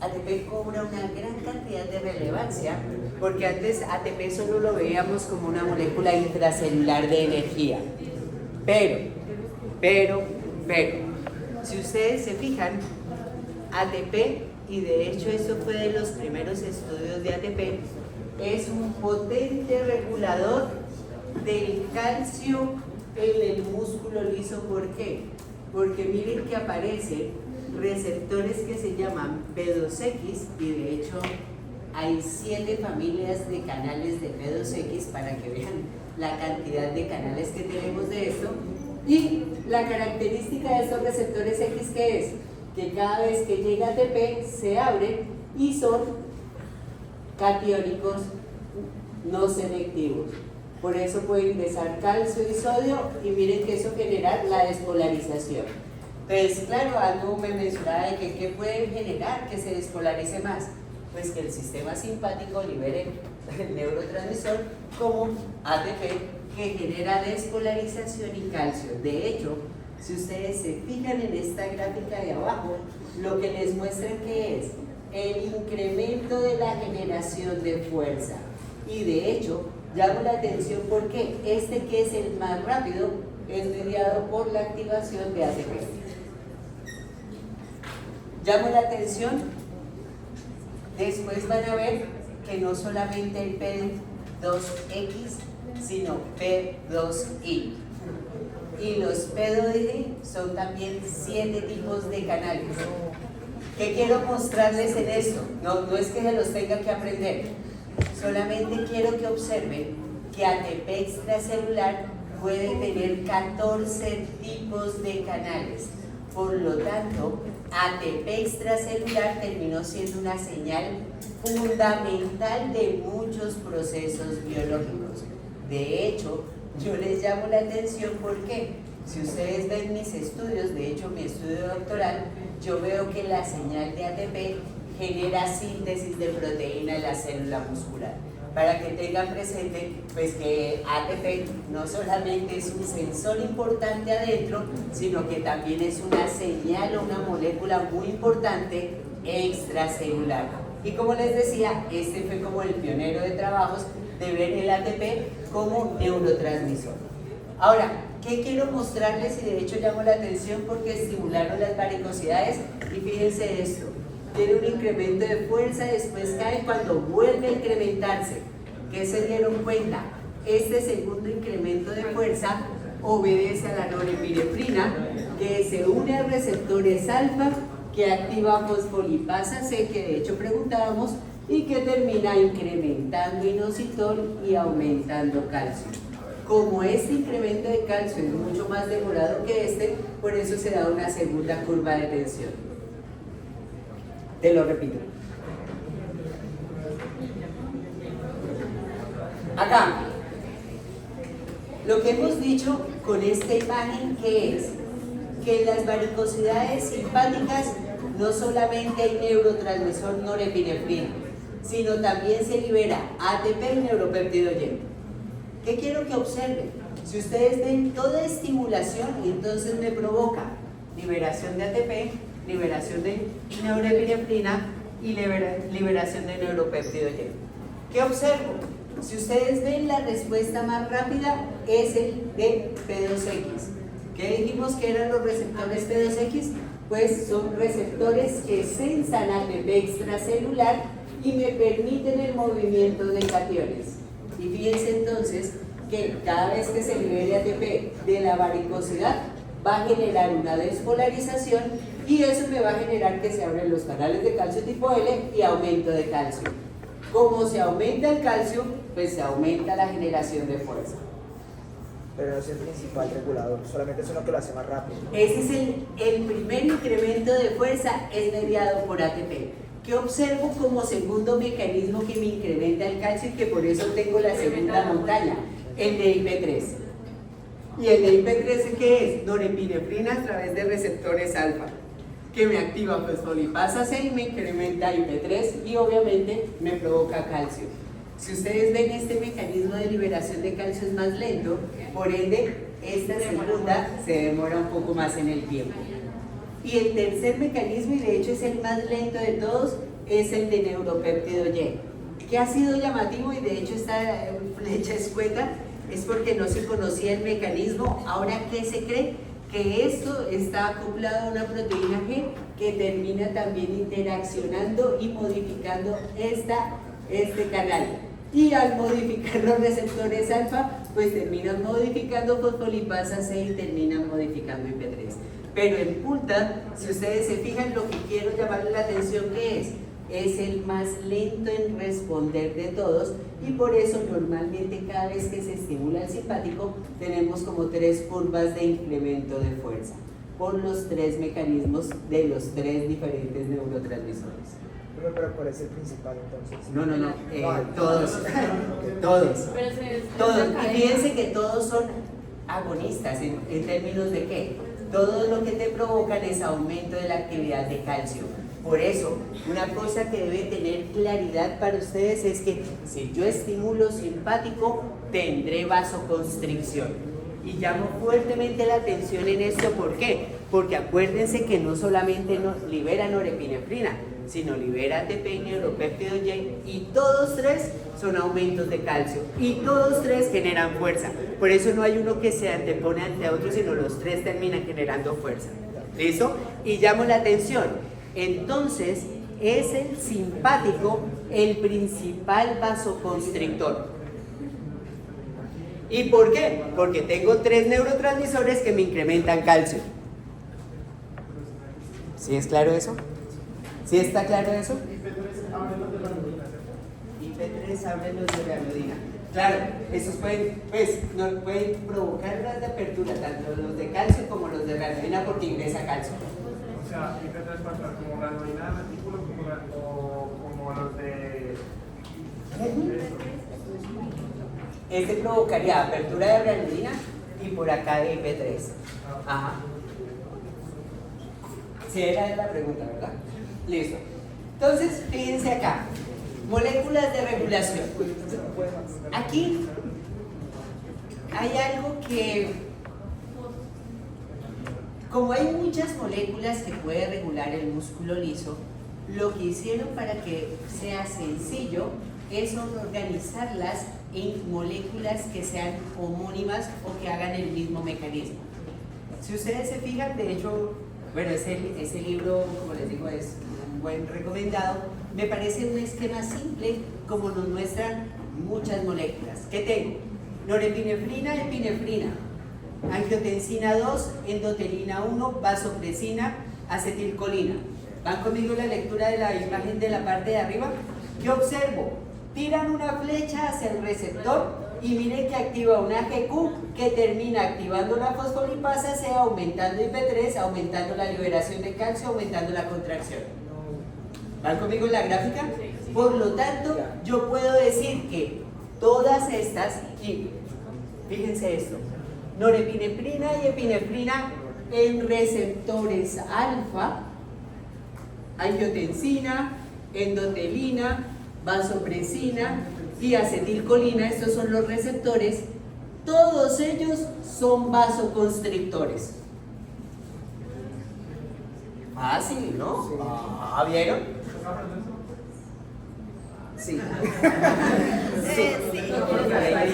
ATP cobra una gran cantidad de relevancia porque antes ATP solo lo veíamos como una molécula intracelular de energía. Pero, si ustedes se fijan, ATP, y de hecho eso fue de los primeros estudios de ATP, es un potente regulador del calcio en el músculo liso. ¿Por qué? Porque miren que aparecen receptores que se llaman P2X y de hecho hay 7 familias de canales de P2X para que vean la cantidad de canales que tenemos de esto. Y la característica de estos receptores X, ¿qué es? Que cada vez que llega ATP se abren y son catiónicos no selectivos. Por eso puede ingresar calcio y sodio y miren que eso genera la despolarización. Entonces, claro, algo me mencionaba de que ¿qué puede generar que se despolarice más? Pues que el sistema simpático libere el neurotransmisor como ATP que genera despolarización y calcio. De hecho, si ustedes se fijan en esta gráfica de abajo, lo que les muestra que es el incremento de la generación de fuerza. Y de hecho, llamo la atención porque este que es el más rápido es mediado por la activación de ATP. Llamo la atención, después van a ver que no solamente el P2X, sino P2I. Y los P2I son también 7 tipos de canales. ¿Qué quiero mostrarles en esto? No es que se los tenga que aprender, solamente quiero que observen que ATP extracelular puede tener 14 tipos de canales. Por lo tanto, ATP extracelular terminó siendo una señal fundamental de muchos procesos biológicos. De hecho, yo les llamo la atención porque si ustedes ven mis estudios, de hecho mi estudio doctoral, yo veo que la señal de ATP genera síntesis de proteína en la célula muscular. Para que tengan presente pues que ATP no solamente es un sensor importante adentro, sino que también es una señal o una molécula muy importante extracelular. Y como les decía, este fue como el pionero de trabajos de ver el ATP como neurotransmisor. Ahora, ¿qué quiero mostrarles? Y de hecho llamó la atención porque estimularon las varicosidades y fíjense esto. Tiene un incremento de fuerza, después cae cuando vuelve a incrementarse. ¿Qué se dieron cuenta? Este segundo incremento de fuerza obedece a la norepinefrina, que se une a receptores alfa, que activa fosfolipasa C, que de hecho preguntábamos, y que termina incrementando inositol y aumentando calcio. Como este incremento de calcio es mucho más demorado que este, por eso se da una segunda curva de tensión. Te lo repito. Acá, lo que hemos dicho con esta imagen, que es que en las varicosidades simpáticas no solamente hay neurotransmisor norepinefrina, sino también se libera ATP y neuropéptido Y. ¿Qué quiero que observen? Si ustedes ven toda estimulación, entonces me provoca liberación de ATP, liberación de norepinefrina y liberación de neuropéptido Y. ¿Qué observo? Si ustedes ven, la respuesta más rápida es el de P2X. ¿Qué dijimos que eran los receptores P2X? Pues son receptores que sensan ATP extracelular y me permiten el movimiento de cationes. Y fíjense entonces que cada vez que se libere ATP de la varicosidad va a generar una despolarización y eso me va a generar que se abren los canales de calcio tipo L y aumento de calcio. Como se aumenta el calcio, pues se aumenta la generación de fuerza. Pero no es el principal regulador, solamente es uno que lo hace más rápido. Ese es el primer incremento de fuerza, es mediado por ATP. ¿Qué observo como segundo mecanismo que me incrementa el calcio y que por eso tengo la segunda montaña? El de IP3. ¿Y el de IP3 qué es? Norepinefrina a través de receptores alfa, que me activa fosfolipasa C y me incrementa IP3 y obviamente me provoca calcio. Si ustedes ven, este mecanismo de liberación de calcio es más lento, por ende esta segunda se demora un poco más en el tiempo. Y el tercer mecanismo, y de hecho es el más lento de todos, es el de neuropéptido Y, que ha sido llamativo, y de hecho esta flecha escueta es porque no se conocía el mecanismo. Ahora, ¿qué se cree? Que esto está acoplado a una proteína G que termina también interaccionando y modificando este canal. Y al modificar los receptores alfa, pues terminan modificando fosfolipasa C y terminan modificando IP3. Pero en punta, si ustedes se fijan, lo que quiero llamarle la atención que es el más lento en responder de todos, y por eso normalmente cada vez que se estimula el simpático tenemos como 3 curvas de incremento de fuerza por los 3 mecanismos de los 3 diferentes neurotransmisores. Pero ¿cuál es el principal entonces? No, todos. Y fíjense que todos son agonistas en términos de qué. Todo lo que te provocan es aumento de la actividad de calcio. Por eso, una cosa que debe tener claridad para ustedes es que si yo estimulo simpático, tendré vasoconstricción. Y llamo fuertemente la atención en esto, ¿por qué? Porque acuérdense que no solamente libera norepinefrina, sino libera ATP y neuropéptido Y, y todos 3 son aumentos de calcio, y todos 3 generan fuerza. Por eso no hay uno que se antepone ante otro, sino los 3 terminan generando fuerza. ¿Listo? Y llamo la atención. Entonces, es el simpático el principal vasoconstrictor. ¿Y por qué? Porque tengo 3 neurotransmisores que me incrementan calcio. ¿Sí es claro eso? ¿Sí está claro eso? IP3 abre los de ranolina. Claro, esos pueden provocar las de apertura, tanto los de calcio como los de ranolina, porque ingresa calcio. O sea, IP3 puede estar como ranolina del artículo como los de... Este provocaría apertura de ranolina y por acá de IP3. Ajá. Sí, era la pregunta, ¿verdad? Listo. Entonces, fíjense acá. Moléculas de regulación. Aquí hay algo que, como hay muchas moléculas que puede regular el músculo liso, lo que hicieron para que sea sencillo es organizarlas en moléculas que sean homónimas o que hagan el mismo mecanismo. Si ustedes se fijan, de hecho, bueno, ese libro, como les digo, es un buen recomendado. Me parece un esquema simple, como nos muestran muchas moléculas. ¿Qué tengo? Norepinefrina, epinefrina, angiotensina 2, endotelina 1, vasopresina, acetilcolina. ¿Van conmigo la lectura de la imagen de la parte de arriba? ¿Qué observo? Tiran una flecha hacia el receptor y miren que activa una GQ que termina activando la fosfolipasa C, aumentando IP3, aumentando la liberación de calcio, aumentando la contracción. ¿Van conmigo en la gráfica? Por lo tanto, yo puedo decir que todas estas, y fíjense esto, norepinefrina y epinefrina en receptores alfa, angiotensina, endotelina, vasopresina y acetilcolina, estos son los receptores, todos ellos son vasoconstrictores. Fácil, ¿no? Ah, ¿vieron? Sí. Sí.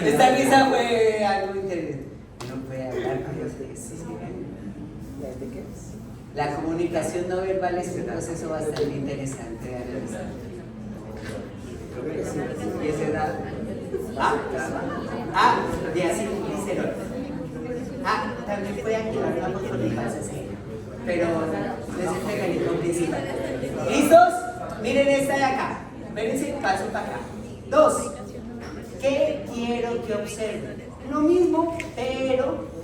Esta risa fue algo interesante. No puede hablar con ustedes. ¿De qué es? La comunicación no verbal es un proceso bastante interesante de analizar. ¿Y esa edad? Diacilglicerol. También puede activar la fosfolipasa, sí. Pero no es el mecanismo principal. ¿Listos? Miren esta de acá. Vérense, paso para acá. 2. ¿Qué quiero que observen? Lo mismo, pero.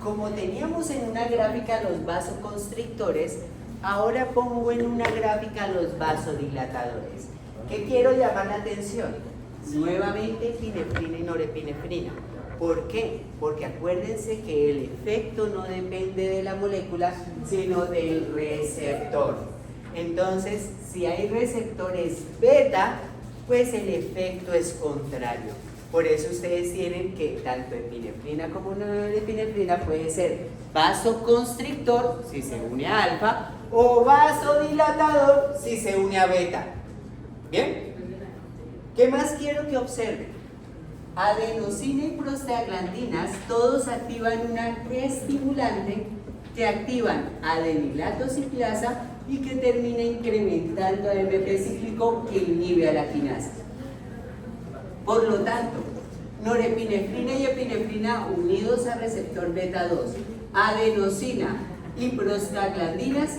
Como teníamos en una gráfica los vasoconstrictores, ahora pongo en una gráfica los vasodilatadores. ¿Qué quiero llamar la atención? Nuevamente epinefrina y norepinefrina. ¿Por qué? Porque acuérdense que el efecto no depende de la molécula, sino del receptor. Entonces, si hay receptores beta, pues el efecto es contrario. Por eso ustedes tienen que tanto epinefrina como norepinefrina puede ser vasoconstrictor si se une a alfa o vasodilatador si se une a beta. ¿Bien? ¿Qué más quiero que observen? Adenosina y prostaglandinas todos activan una estimulante que activan adenilato ciclasa y que termina incrementando AMP cíclico que inhibe a la quinasa. Por lo tanto, norepinefrina y epinefrina unidos a receptor beta 2, adenosina y prostaglandinas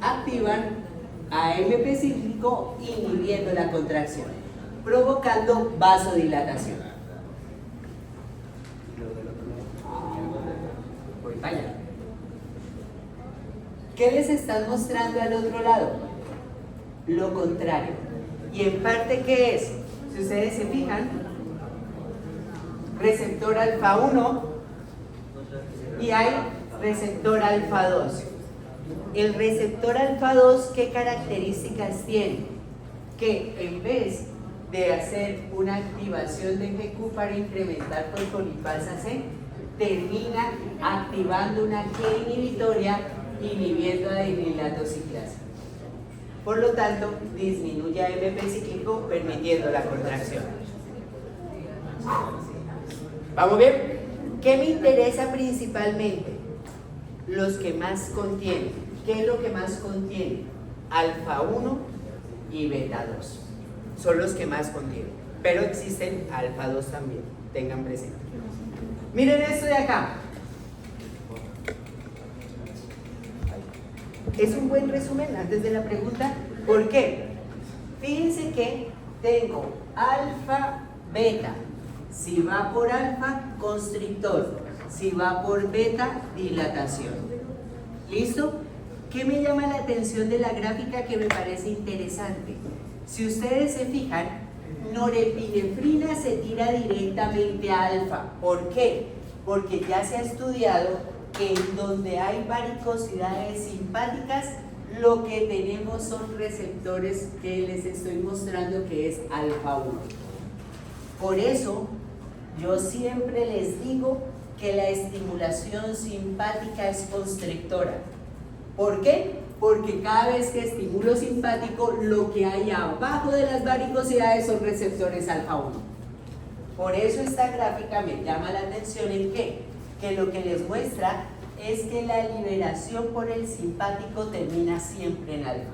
activan AMP cíclico inhibiendo la contracción, provocando vasodilatación. Voy para allá. ¿Qué les están mostrando al otro lado? Lo contrario. Y en parte, ¿qué es? Si ustedes se fijan, receptor alfa 1 y hay receptor alfa 2. El receptor alfa 2, ¿qué características tiene? Que en vez de hacer una activación de GQ para incrementar fosfolipasa C, termina activando una G inhibitoria inhibiendo adenilato ciclasa. Por lo tanto, disminuye AMP cíclico permitiendo la contracción. ¿Vamos bien? ¿Qué me interesa principalmente? Los que más contienen. ¿Qué es lo que más contiene? Alfa 1 y beta 2. Son los que más contienen. Pero existen alfa 2 también. Tengan presente. Miren esto de acá. Es un buen resumen antes de la pregunta. ¿Por qué? Fíjense que tengo alfa, beta. Si va por alfa, constrictor. Si va por beta, dilatación. ¿Listo? ¿Qué me llama la atención de la gráfica que me parece interesante? Si ustedes se fijan, norepinefrina se tira directamente a alfa. ¿Por qué? Porque ya se ha estudiado que en donde hay varicosidades simpáticas, lo que tenemos son receptores que les estoy mostrando que es alfa 1. Por eso, yo siempre les digo que la estimulación simpática es constrictora. ¿Por qué? Porque cada vez que estimulo simpático, lo que hay abajo de las varicosidades son receptores alfa 1. Por eso esta gráfica me llama la atención en qué? Que lo que les muestra es que la liberación por el simpático termina siempre en alfa.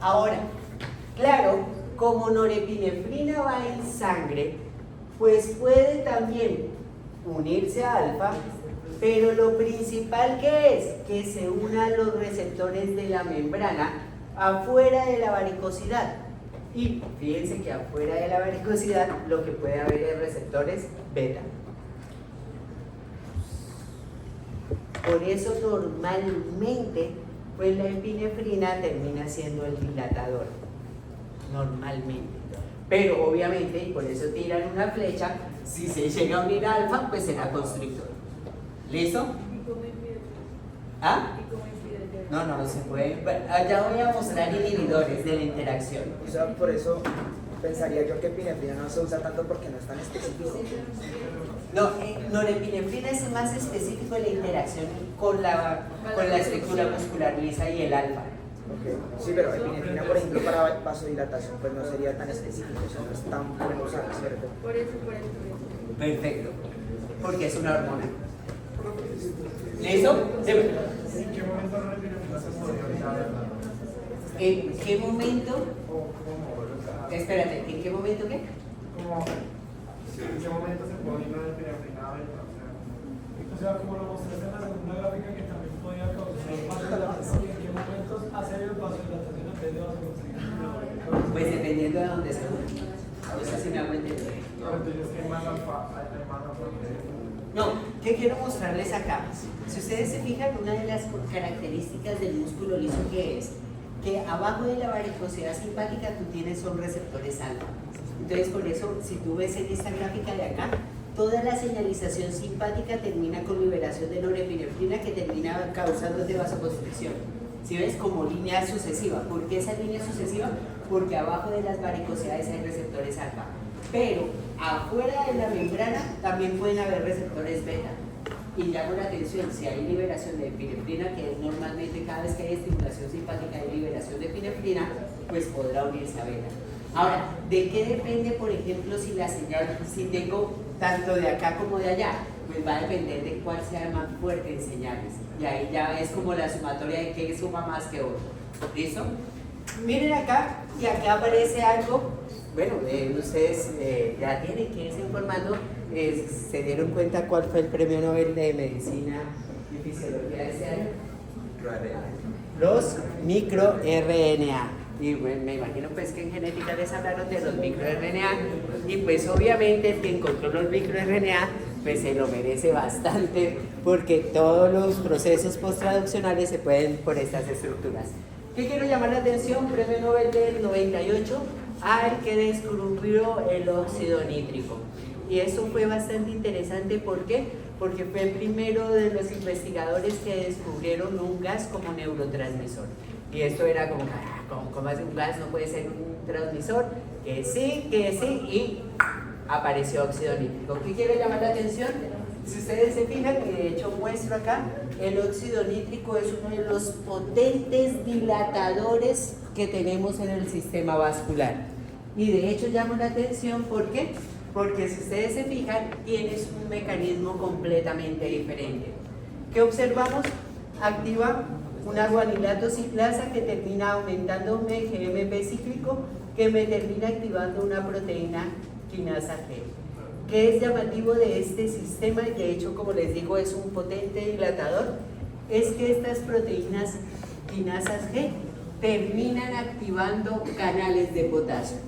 Ahora, claro, como norepinefrina va en sangre, pues puede también unirse a alfa, pero lo principal que es que se una a los receptores de la membrana afuera de la varicosidad. Y fíjense que afuera de la varicosidad lo que puede haber es receptores beta. Por eso normalmente pues la epinefrina termina siendo el dilatador. Normalmente. Pero obviamente, y por eso tiran una flecha, si se llega a unir alfa, pues será constrictor. ¿Listo? ¿Ah? No se puede. Bueno, ya voy a mostrar inhibidores de la interacción. O sea, por eso pensaría yo que epinefrina no se usa tanto porque no es tan específico. No, norepinefrina es más específico de la interacción con la estructura muscular lisa y el alfa. Okay. Sí, pero epinefrina, por ejemplo, para vasodilatación, pues no sería tan específico, o sea, no es tan bueno usar, ¿cierto? Por eso. Perfecto. Porque es una hormona. ¿Listo? Sí. ¿En qué momento la respiración se podría ¿En qué momento? ¿Cómo moverlo? O sea, Espérate, ¿en qué momento qué? ¿en qué momento se puede ir de epinefrina beta? O sea, como lo mostraste en la segunda gráfica, que también podía causar vasodilatación, y en qué momentos hacer el vasodilatación en vez de vasoconstricción. Pues dependiendo de dónde se mueve. No sé si me hago entender. Entonces, ¿qué más alfa? Hay más alfa. No, ¿qué quiero mostrarles acá? Si ustedes se fijan, una de las características del músculo liso que es que abajo de la varicosidad simpática tú tienes son receptores alfa. Entonces, por eso, si tú ves en esta gráfica de acá, toda la señalización simpática termina con liberación de norepinefrina que termina causándote vasoconstricción. ¿Sí ves? Como línea sucesiva. ¿Por qué esa línea sucesiva? Porque abajo de las varicosidades hay receptores alfa. Pero afuera de la membrana también pueden haber receptores beta. Y llamo la atención, si hay liberación de epinefrina, que es normalmente cada vez que hay estimulación simpática hay liberación de epinefrina, pues podrá unirse a beta. Ahora, ¿de qué depende, por ejemplo, si la señal, si tengo tanto de acá como de allá? Pues va a depender de cuál sea más fuerte en señales. Y ahí ya es como la sumatoria de qué suma más que otro. ¿Listo? Miren acá, y acá aparece algo. Bueno, ustedes ya tienen que irse informando. ¿Se dieron cuenta cuál fue el premio Nobel de Medicina y Fisiología de ese año? Los microRNA. Y bueno, me imagino pues que en genética les hablaron de los microRNA. Y pues obviamente el que encontró los microRNA pues se lo merece bastante, porque todos los procesos posttraduccionales se pueden por estas estructuras. ¿Qué quiero llamar la atención? Premio Nobel del 98 al que descubrió el óxido nítrico. Y eso fue bastante interesante, ¿por qué? Porque fue el primero de los investigadores que descubrieron un gas como neurotransmisor. Y esto era como hace un gas no puede ser un transmisor, que sí, y apareció óxido nítrico. ¿Qué quiere llamar la atención? Si ustedes se fijan, y de hecho muestro acá, el óxido nítrico es uno de los potentes dilatadores que tenemos en el sistema vascular. Y de hecho llamo la atención, ¿por qué? Porque si ustedes se fijan, tienes un mecanismo completamente diferente. ¿Qué observamos? Activa una guanilato ciclasa que termina aumentando un GMP cíclico que me termina activando una proteína quinasa G. ¿Qué es llamativo de este sistema? Y de hecho, como les digo, es un potente dilatador. Es que estas proteínas quinasas G terminan activando canales de potasio.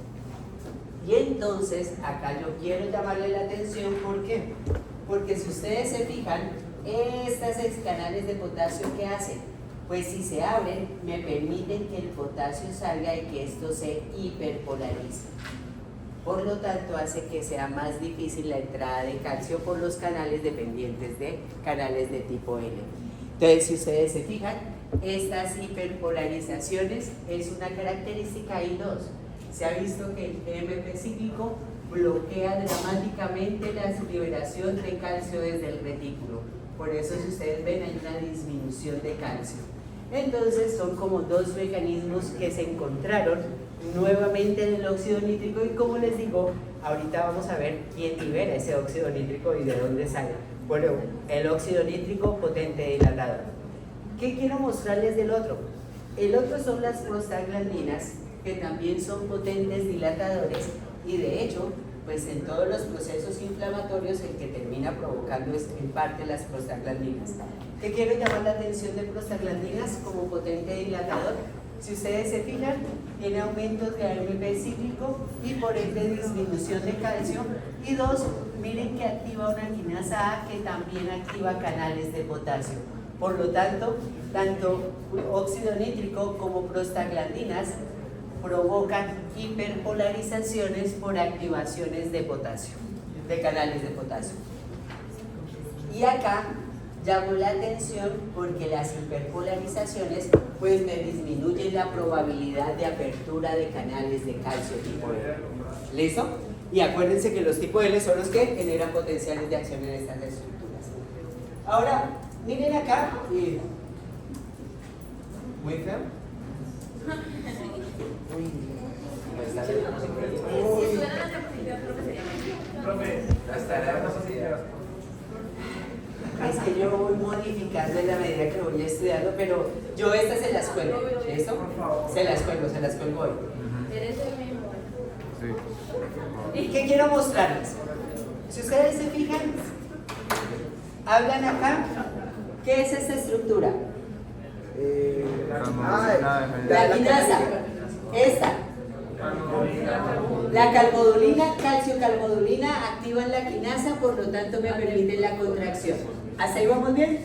Y entonces, acá yo quiero llamarle la atención, ¿por qué? Porque si ustedes se fijan, estas canales de potasio, ¿qué hacen? Pues si se abren, me permiten que el potasio salga y que esto se hiperpolarice. Por lo tanto, hace que sea más difícil la entrada de calcio por los canales dependientes de canales de tipo L. Entonces, si ustedes se fijan, estas hiperpolarizaciones es una característica I2. Se ha visto que el GMP cíclico bloquea dramáticamente la liberación de calcio desde el retículo. Por eso, si ustedes ven, hay una disminución de calcio. Entonces, son como dos mecanismos que se encontraron nuevamente en el óxido nítrico, y como les digo, ahorita vamos a ver quién libera ese óxido nítrico y de dónde sale. Bueno, el óxido nítrico potente dilatador. ¿Qué quiero mostrarles del otro? El otro son las prostaglandinas, que también son potentes dilatadores, y de hecho, pues en todos los procesos inflamatorios el que termina provocando es en parte las prostaglandinas. ¿Qué quiero llamar la atención de prostaglandinas como potente dilatador? Si ustedes se fijan, tiene aumentos de AMP cíclico y por ende disminución de calcio. Y dos, miren que activa una quinasa A que también activa canales de potasio. Por lo tanto, tanto óxido nítrico como prostaglandinas provocan hiperpolarizaciones por activaciones de potasio, de canales de potasio. Y acá llamo la atención porque las hiperpolarizaciones pues me disminuyen la probabilidad de apertura de canales de calcio tipo L. ¿Listo? Y acuérdense que los tipo L son los que generan potenciales de acción en estas estructuras. Ahora, miren acá. Muy feo. Profe, las tareas no son ideas. Es que yo voy modificando practicando en la medida que voy estudiando, pero yo estas se las cuelgo, ¿listo? Se las cuelgo hoy. Eres el mismo. Sí. ¿Y qué quiero mostrarles? Si ustedes se fijan, hablan acá, ¿qué es esta estructura? La quinasa, esta. La calmodulina, calcio-calmodulina activan la quinasa, por lo tanto me permiten la contracción. ¿Hasta ahí vamos bien?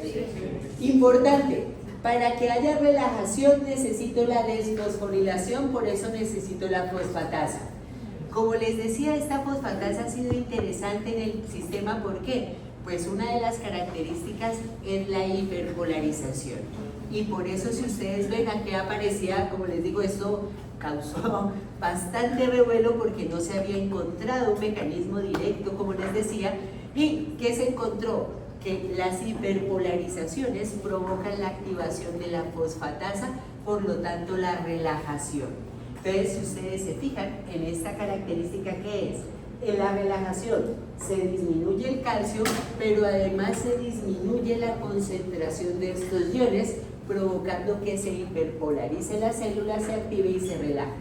Importante, para que haya relajación necesito la desfosforilación, por eso necesito la fosfatasa. Como les decía, esta fosfatasa ha sido interesante en el sistema, ¿por qué? Pues una de las características es la hiperpolarización. Y por eso, si ustedes ven, aquí aparecía, como les digo, esto causó bastante revuelo porque no se había encontrado un mecanismo directo, como les decía. ¿Y qué se encontró? Que las hiperpolarizaciones provocan la activación de la fosfatasa, por lo tanto la relajación. Entonces, si ustedes se fijan en esta característica, ¿qué es? En la relajación se disminuye el calcio, pero además se disminuye la concentración de estos iones, provocando que se hiperpolarice la célula, se active y se relaja.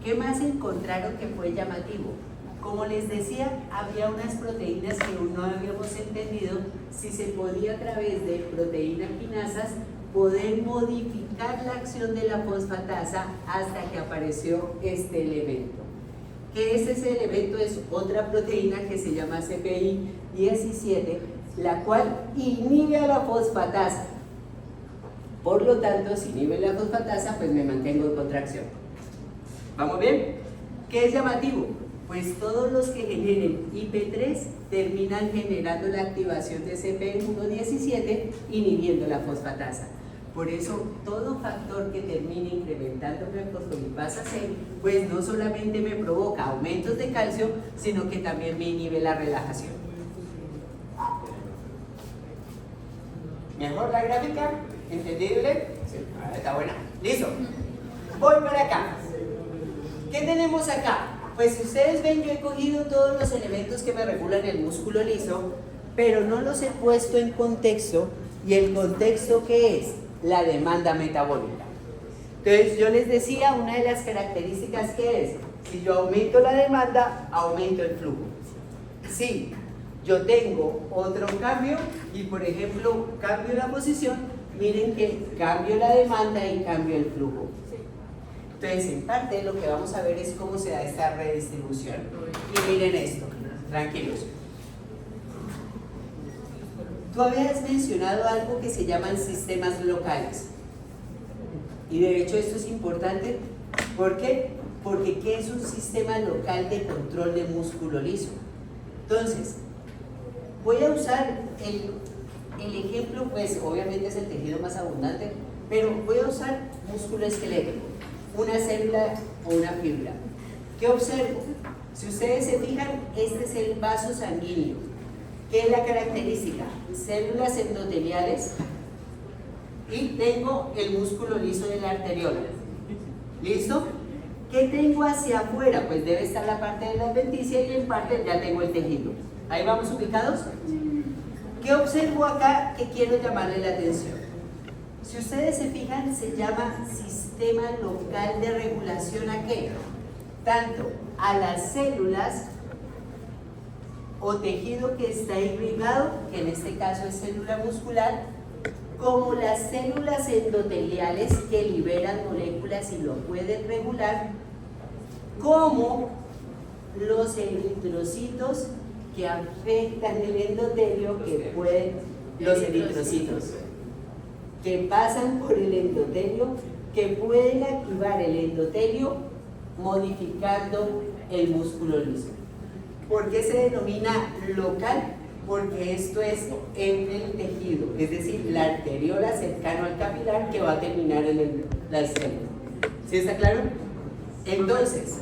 ¿Qué más encontraron que fue llamativo? Como les decía, había unas proteínas que aún no habíamos entendido si se podía a través de proteínas quinasas poder modificar la acción de la fosfatasa hasta que apareció este elemento. ¿Qué es ese elemento? Es otra proteína que se llama CPI-17, la cual inhibe a la fosfatasa. Por lo tanto, si inhibe la fosfatasa, pues me mantengo en contracción. ¿Vamos bien? ¿Qué es llamativo? Pues todos los que generen IP3 terminan generando la activación de CPI-17, inhibiendo la fosfatasa. Por eso, todo factor que termine incrementando mi fosfolipasa C, pues no solamente me provoca aumentos de calcio, sino que también me inhibe la relajación. ¿Mejor la gráfica? ¿Entendible? Sí. Está buena. Listo. Voy para acá. ¿Qué tenemos acá? Pues si ustedes ven, yo he cogido todos los elementos que me regulan el músculo liso, pero no los he puesto en contexto. ¿Y el contexto qué es? La demanda metabólica. Entonces yo les decía, una de las características que es, si yo aumento la demanda, aumento el flujo. Si yo tengo otro cambio y por ejemplo cambio la posición, miren que cambio la demanda y cambio el flujo. Entonces en parte lo que vamos a ver es cómo se da esta redistribución. Y miren esto, tranquilos. Tú habías mencionado algo que se llaman sistemas locales. Y de hecho esto es importante. ¿Por qué? Porque ¿qué es un sistema local de control de músculo liso? Entonces, voy a usar el ejemplo, pues obviamente es el tejido más abundante, pero voy a usar músculo esquelético, una célula o una fibra. ¿Qué observo? Si ustedes se fijan, este es el vaso sanguíneo. ¿Qué es la característica? Células endoteliales y tengo el músculo liso de la arteriola. ¿Listo? ¿Qué tengo hacia afuera? Pues debe estar la parte de la adventicia y en parte ya tengo el tejido. ¿Ahí vamos ubicados? ¿Qué observo acá que quiero llamarle la atención? Si ustedes se fijan, se llama sistema local de regulación ¿a qué? Tanto a las células o tejido que está irrigado, que en este caso es célula muscular, como las células endoteliales que liberan moléculas y lo pueden regular, como los eritrocitos que afectan el endotelio, que pueden, los eritrocitos que pasan por el endotelio, que pueden activar el endotelio modificando el músculo liso. ¿Por qué se denomina local? Porque esto es en el tejido, es decir, la arteriola cercano al capilar que va a terminar en la célula. ¿Sí está claro? Entonces,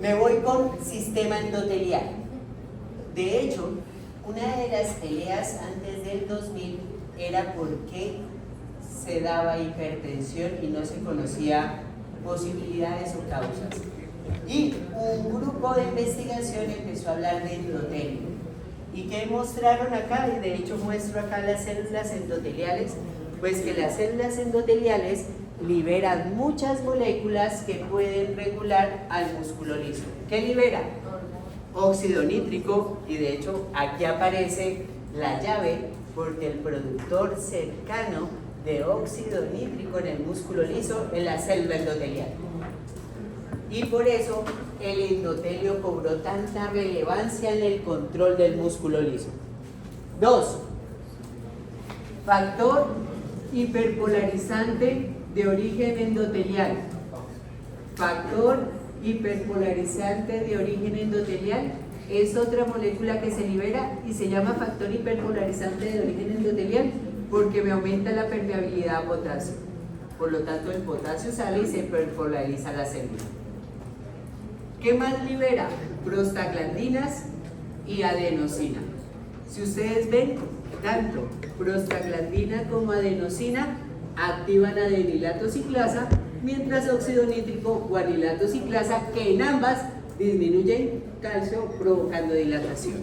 me voy con sistema endotelial. De hecho, una de las peleas antes del 2000 era por qué se daba hipertensión y no se conocía posibilidades o causas. Y un grupo de investigación empezó a hablar de endotelio. ¿Y qué mostraron acá? Y de hecho muestro acá las células endoteliales, pues que las células endoteliales liberan muchas moléculas que pueden regular al músculo liso. ¿Qué libera? Óxido nítrico, y de hecho aquí aparece la llave porque el productor cercano de óxido nítrico en el músculo liso es la célula endotelial. Y por eso el endotelio cobró tanta relevancia en el control del músculo liso. 2. Factor hiperpolarizante de origen endotelial. Factor hiperpolarizante de origen endotelial es otra molécula que se libera y se llama factor hiperpolarizante de origen endotelial porque me aumenta la permeabilidad a potasio. Por lo tanto, el potasio sale y se hiperpolariza la célula. ¿Qué más libera? Prostaglandinas y adenosina. Si ustedes ven, tanto prostaglandina como adenosina activan adenilato ciclasa, mientras óxido nítrico o anilato ciclasa, que en ambas disminuyen calcio provocando dilatación.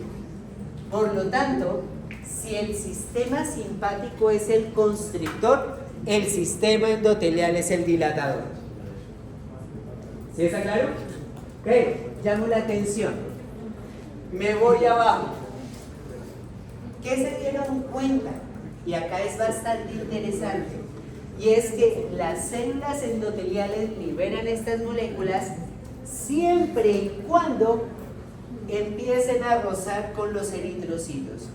Por lo tanto, si el sistema simpático es el constrictor, el sistema endotelial es el dilatador. ¿Sí está claro? Ok, llamo la atención. Me voy abajo. ¿Qué se dieron cuenta? Y acá es bastante interesante. Y es que las células endoteliales liberan estas moléculas siempre y cuando empiecen a rozar con los eritrocitos.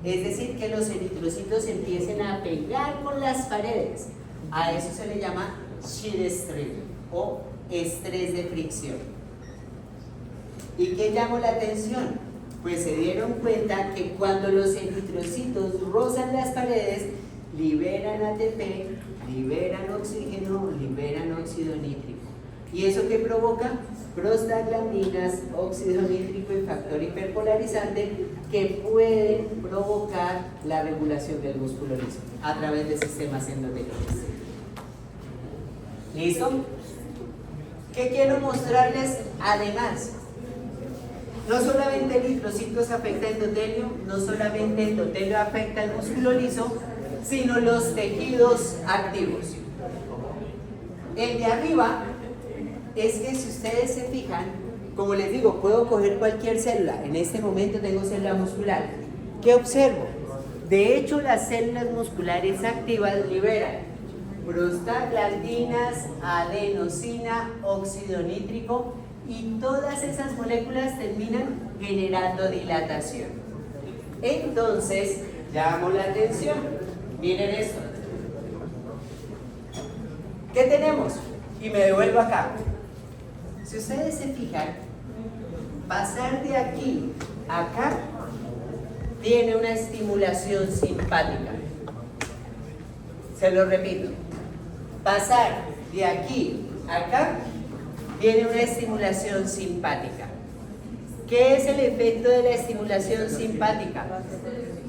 Es decir, que los eritrocitos empiecen a pegar con las paredes. A eso se le llama shear stress o estrés de fricción. ¿Y qué llamó la atención? Pues se dieron cuenta que cuando los eritrocitos rozan las paredes, liberan ATP, liberan oxígeno, liberan óxido nítrico. ¿Y eso qué provoca? Prostaglandinas, óxido nítrico y factor hiperpolarizante que pueden provocar la regulación del músculo liso a través de sistemas endoteliales. ¿Listo? ¿Qué quiero mostrarles además? No solamente eritrocitos afecta endotelio, no solamente endotelio afecta el músculo liso, sino los tejidos activos. El de arriba es que si ustedes se fijan, como les digo, puedo coger cualquier célula. En este momento tengo célula muscular. ¿Qué observo? De hecho, las células musculares activas liberan prostaglandinas, adenosina, óxido nítrico, y todas esas moléculas terminan generando dilatación. Entonces, llamo la atención. Miren esto. ¿Qué tenemos? Y me devuelvo acá. Si ustedes se fijan, pasar de aquí a acá tiene una estimulación simpática. Se lo repito. Pasar de aquí a acá tiene una estimulación simpática. ¿Qué es el efecto de la estimulación simpática?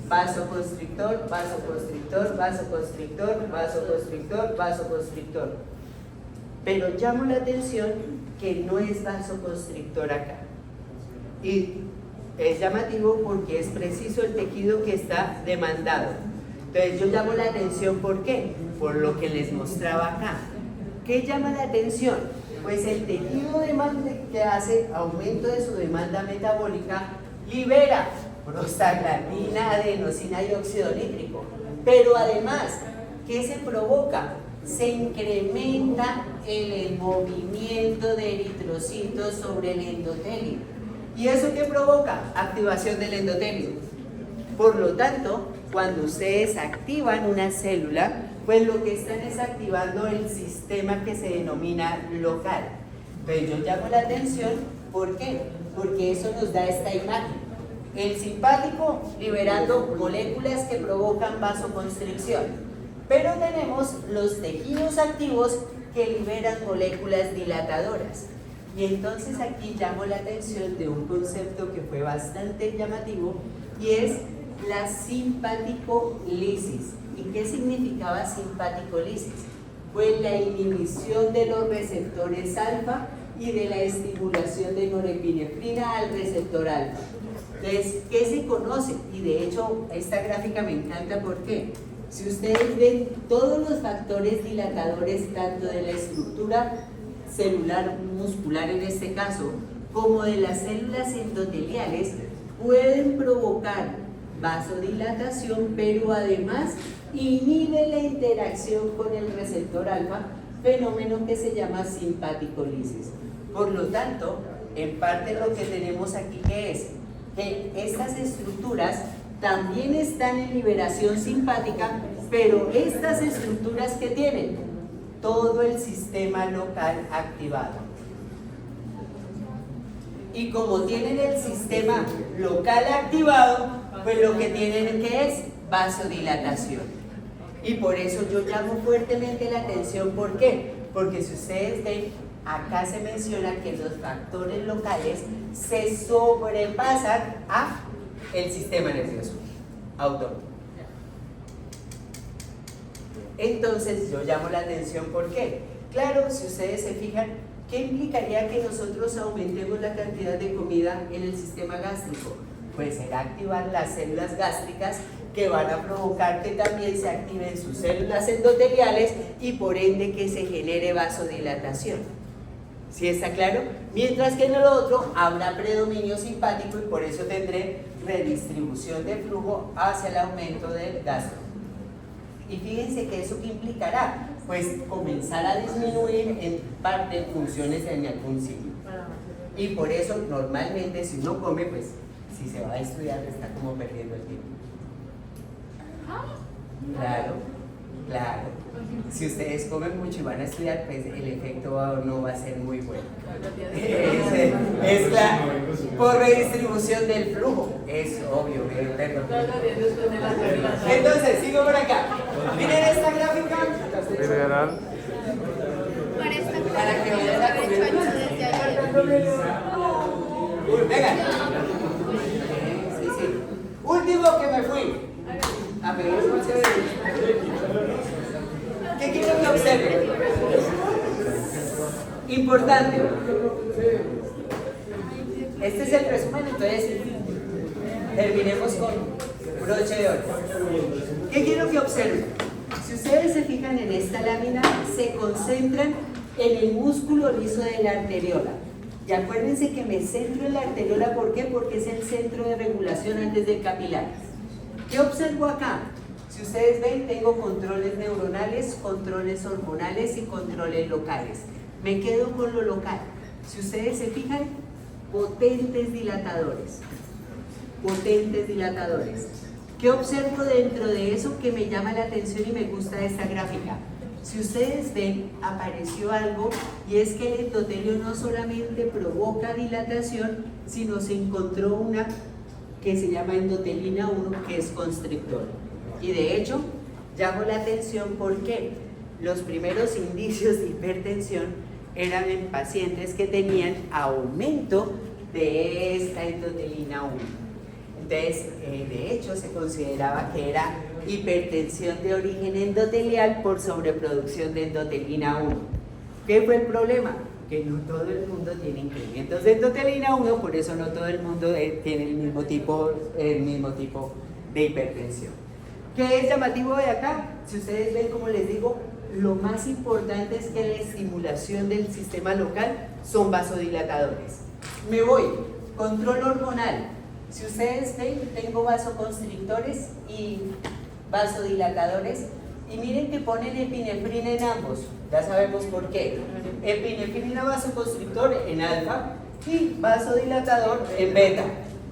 Vasoconstrictor, vasoconstrictor, vasoconstrictor, vasoconstrictor, vasoconstrictor. Pero llamo la atención que no es vasoconstrictor acá. Y es llamativo porque es preciso el tejido que está demandado. Entonces yo llamo la atención, ¿por qué? Por lo que les mostraba acá. ¿Qué llama la atención? Pues el tejido demanda que hace aumento de su demanda metabólica libera prostaglandina, adenosina y óxido nítrico. Pero además, ¿qué se provoca? Se incrementa el movimiento de eritrocitos sobre el endotelio. ¿Y eso qué provoca? Activación del endotelio. Por lo tanto, cuando ustedes activan una célula, pues lo que están es activando el sistema que se denomina local. Entonces yo llamo la atención, ¿por qué? Porque eso nos da esta imagen. El simpático liberando moléculas que provocan vasoconstricción, pero tenemos los tejidos activos que liberan moléculas dilatadoras. Y entonces aquí llamo la atención de un concepto que fue bastante llamativo y es la simpaticolisis. ¿Y qué significaba simpaticolisis? Pues la inhibición de los receptores alfa y de la estimulación de norepinefrina al receptor alfa. Entonces, ¿qué se conoce? Y de hecho, esta gráfica me encanta, ¿por qué? Si ustedes ven todos los factores dilatadores, tanto de la estructura celular muscular en este caso, como de las células endoteliales, pueden provocar vasodilatación, pero además inhiben la interacción con el receptor alfa, fenómeno que se llama simpaticolisis. Por lo tanto, en parte lo que tenemos aquí que es que estas estructuras también están en liberación simpática, pero estas estructuras que tienen todo el sistema local activado. Y como tienen el sistema local activado, pues lo que tienen que es vasodilatación. Y por eso yo llamo fuertemente la atención, ¿por qué? Porque si ustedes ven, acá se menciona que los factores locales se sobrepasan a el sistema nervioso autónomo. Entonces yo llamo la atención, ¿por qué? Claro, si ustedes se fijan, ¿qué implicaría que nosotros aumentemos la cantidad de comida en el sistema gástrico? Pues será activar las células gástricas, que van a provocar que también se activen sus células endoteliales y por ende que se genere vasodilatación. ¿Sí está claro? Mientras que en el otro habrá predominio simpático y por eso tendré redistribución de flujo hacia el aumento del gasto. Y fíjense que eso que implicará, pues comenzar a disminuir en parte funciones en algún sitio. Y por eso normalmente si uno come, pues si se va a estudiar está como perdiendo el tiempo. Claro, claro. Si ustedes comen mucho y van a estudiar, pues el efecto no va a ser muy bueno. Es por redistribución del flujo, es obvio. Entonces, sigo por acá. Miren esta gráfica. Para que vayan a comer. Venga. Sí. Último que me fui. A ver, ¿qué quiero que observen? Importante. Este es el resumen, entonces terminemos con broche de oro. ¿Qué quiero que observen? Si ustedes se fijan en esta lámina, se concentran en el músculo liso de la arteriola. Y acuérdense que me centro en la arteriola, ¿por qué? Porque es el centro de regulación antes del capilar. ¿Qué observo acá? Si ustedes ven, tengo controles neuronales, controles hormonales y controles locales. Me quedo con lo local. Si ustedes se fijan, potentes dilatadores. Potentes dilatadores. ¿Qué observo dentro de eso que me llama la atención y me gusta esta gráfica? Si ustedes ven, apareció algo y es que el endotelio no solamente provoca dilatación, sino se encontró una que se llama endotelina 1, que es constrictor. Y de hecho, llamo la atención porque los primeros indicios de hipertensión eran en pacientes que tenían aumento de esta endotelina 1. Entonces, de hecho, se consideraba que era hipertensión de origen endotelial por sobreproducción de endotelina 1. ¿Qué fue el problema? Que no todo el mundo tiene incrementos de endotelina 1, por eso no todo el mundo tiene el mismo tipo de hipertensión. ¿Qué es llamativo de acá? Si ustedes ven, como les digo, lo más importante es que la estimulación del sistema local son vasodilatadores. Me voy, control hormonal. Si ustedes ven, tengo vasoconstrictores y vasodilatadores. Y miren que ponen epinefrina en ambos, ya sabemos por qué. Epinefrina vasoconstrictor en alfa y vasodilatador en beta.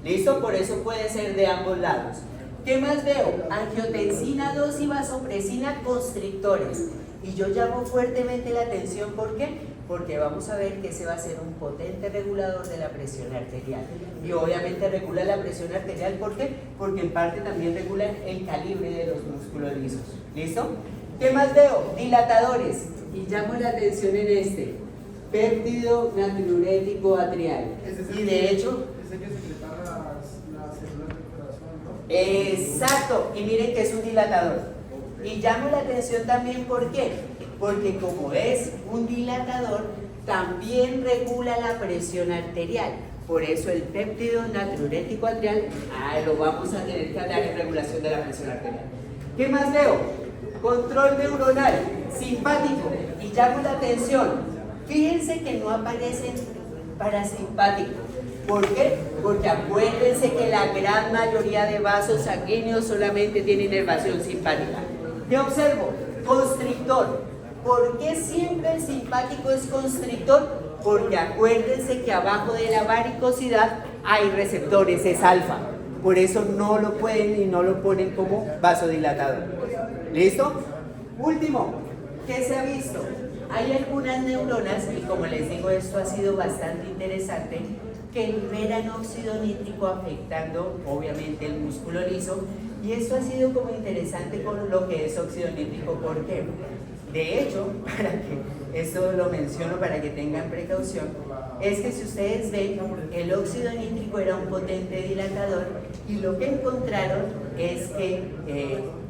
¿Listo? Por eso puede ser de ambos lados. ¿Qué más veo? Angiotensina 2 y vasopresina constrictores. Y yo llamo fuertemente la atención, ¿por qué? Porque vamos a ver que ese va a ser un potente regulador de la presión arterial. Y obviamente regula la presión arterial, ¿por qué? Porque en parte también regula el calibre de los músculos lisos. ¿Listo? ¿Qué más veo? Dilatadores. Y llamo la atención en este. Péptido natriurético atrial. Y de hecho... Ese que secreta las células de corazón, ¿no? Exacto. Y miren que es un dilatador. Y llamo la atención también, ¿por qué? Porque como es un dilatador, también regula la presión arterial. Por eso el péptido natriurético atrial lo vamos a tener que hablar en regulación de la presión arterial. ¿Qué más veo? Control neuronal, simpático, y llamo la atención. Fíjense que no aparecen parasimpáticos. ¿Por qué? Porque acuérdense que la gran mayoría de vasos sanguíneos solamente tienen inervación simpática. ¿Qué observo? Constrictor. ¿Por qué siempre el simpático es constrictor? Porque acuérdense que abajo de la varicosidad hay receptores, es alfa. Por eso no lo pueden y no lo ponen como vasodilatador. ¿Listo? Último, ¿qué se ha visto? Hay algunas neuronas, y como les digo, esto ha sido bastante interesante, que liberan óxido nítrico afectando obviamente el músculo liso, y esto ha sido como interesante con lo que es óxido nítrico. ¿Por qué? De hecho, para que esto lo menciono para que tengan precaución, es que si ustedes ven, el óxido nítrico era un potente dilatador, y lo que encontraron es que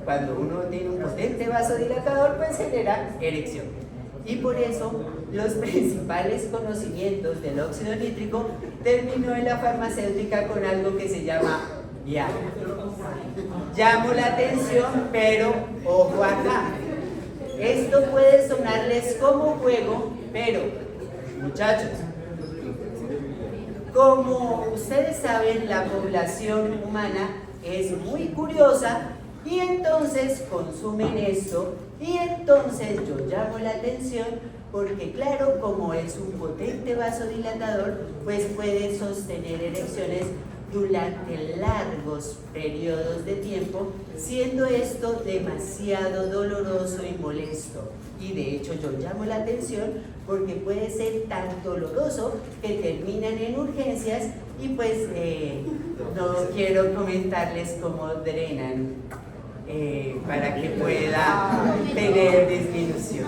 cuando uno tiene un potente vasodilatador, pues genera erección. Y por eso los principales conocimientos del óxido nítrico terminó en la farmacéutica con algo que se llama Viagra. Llamo la atención, pero ojo acá. Esto puede sonarles como juego, pero muchachos, como ustedes saben, la población humana es muy curiosa y entonces consumen esto, y entonces yo llamo la atención porque claro, como es un potente vasodilatador, pues puede sostener erecciones durante largos periodos de tiempo, siendo esto demasiado doloroso y molesto. Y de hecho yo llamo la atención porque puede ser tan doloroso que terminan en urgencias, y pues no quiero comentarles cómo drenan para que pueda tener disminución.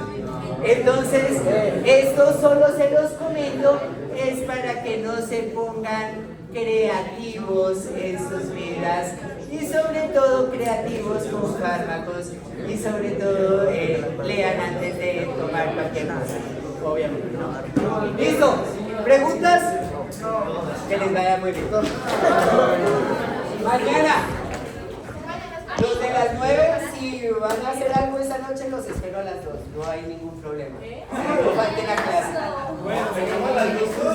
Entonces, esto solo se los comento, es para que no se pongan creativos en sus vidas, y sobre todo creativos con fármacos, y sobre todo lean antes de tomar cualquier cosa, obviamente. ¿Listo? ¿Preguntas? Que les vaya muy bien. Mañana, los de las 9, si van a hacer algo esta noche, los espero a las 2, no hay ningún problema. No falten a clase. Bueno, venimos a las 2.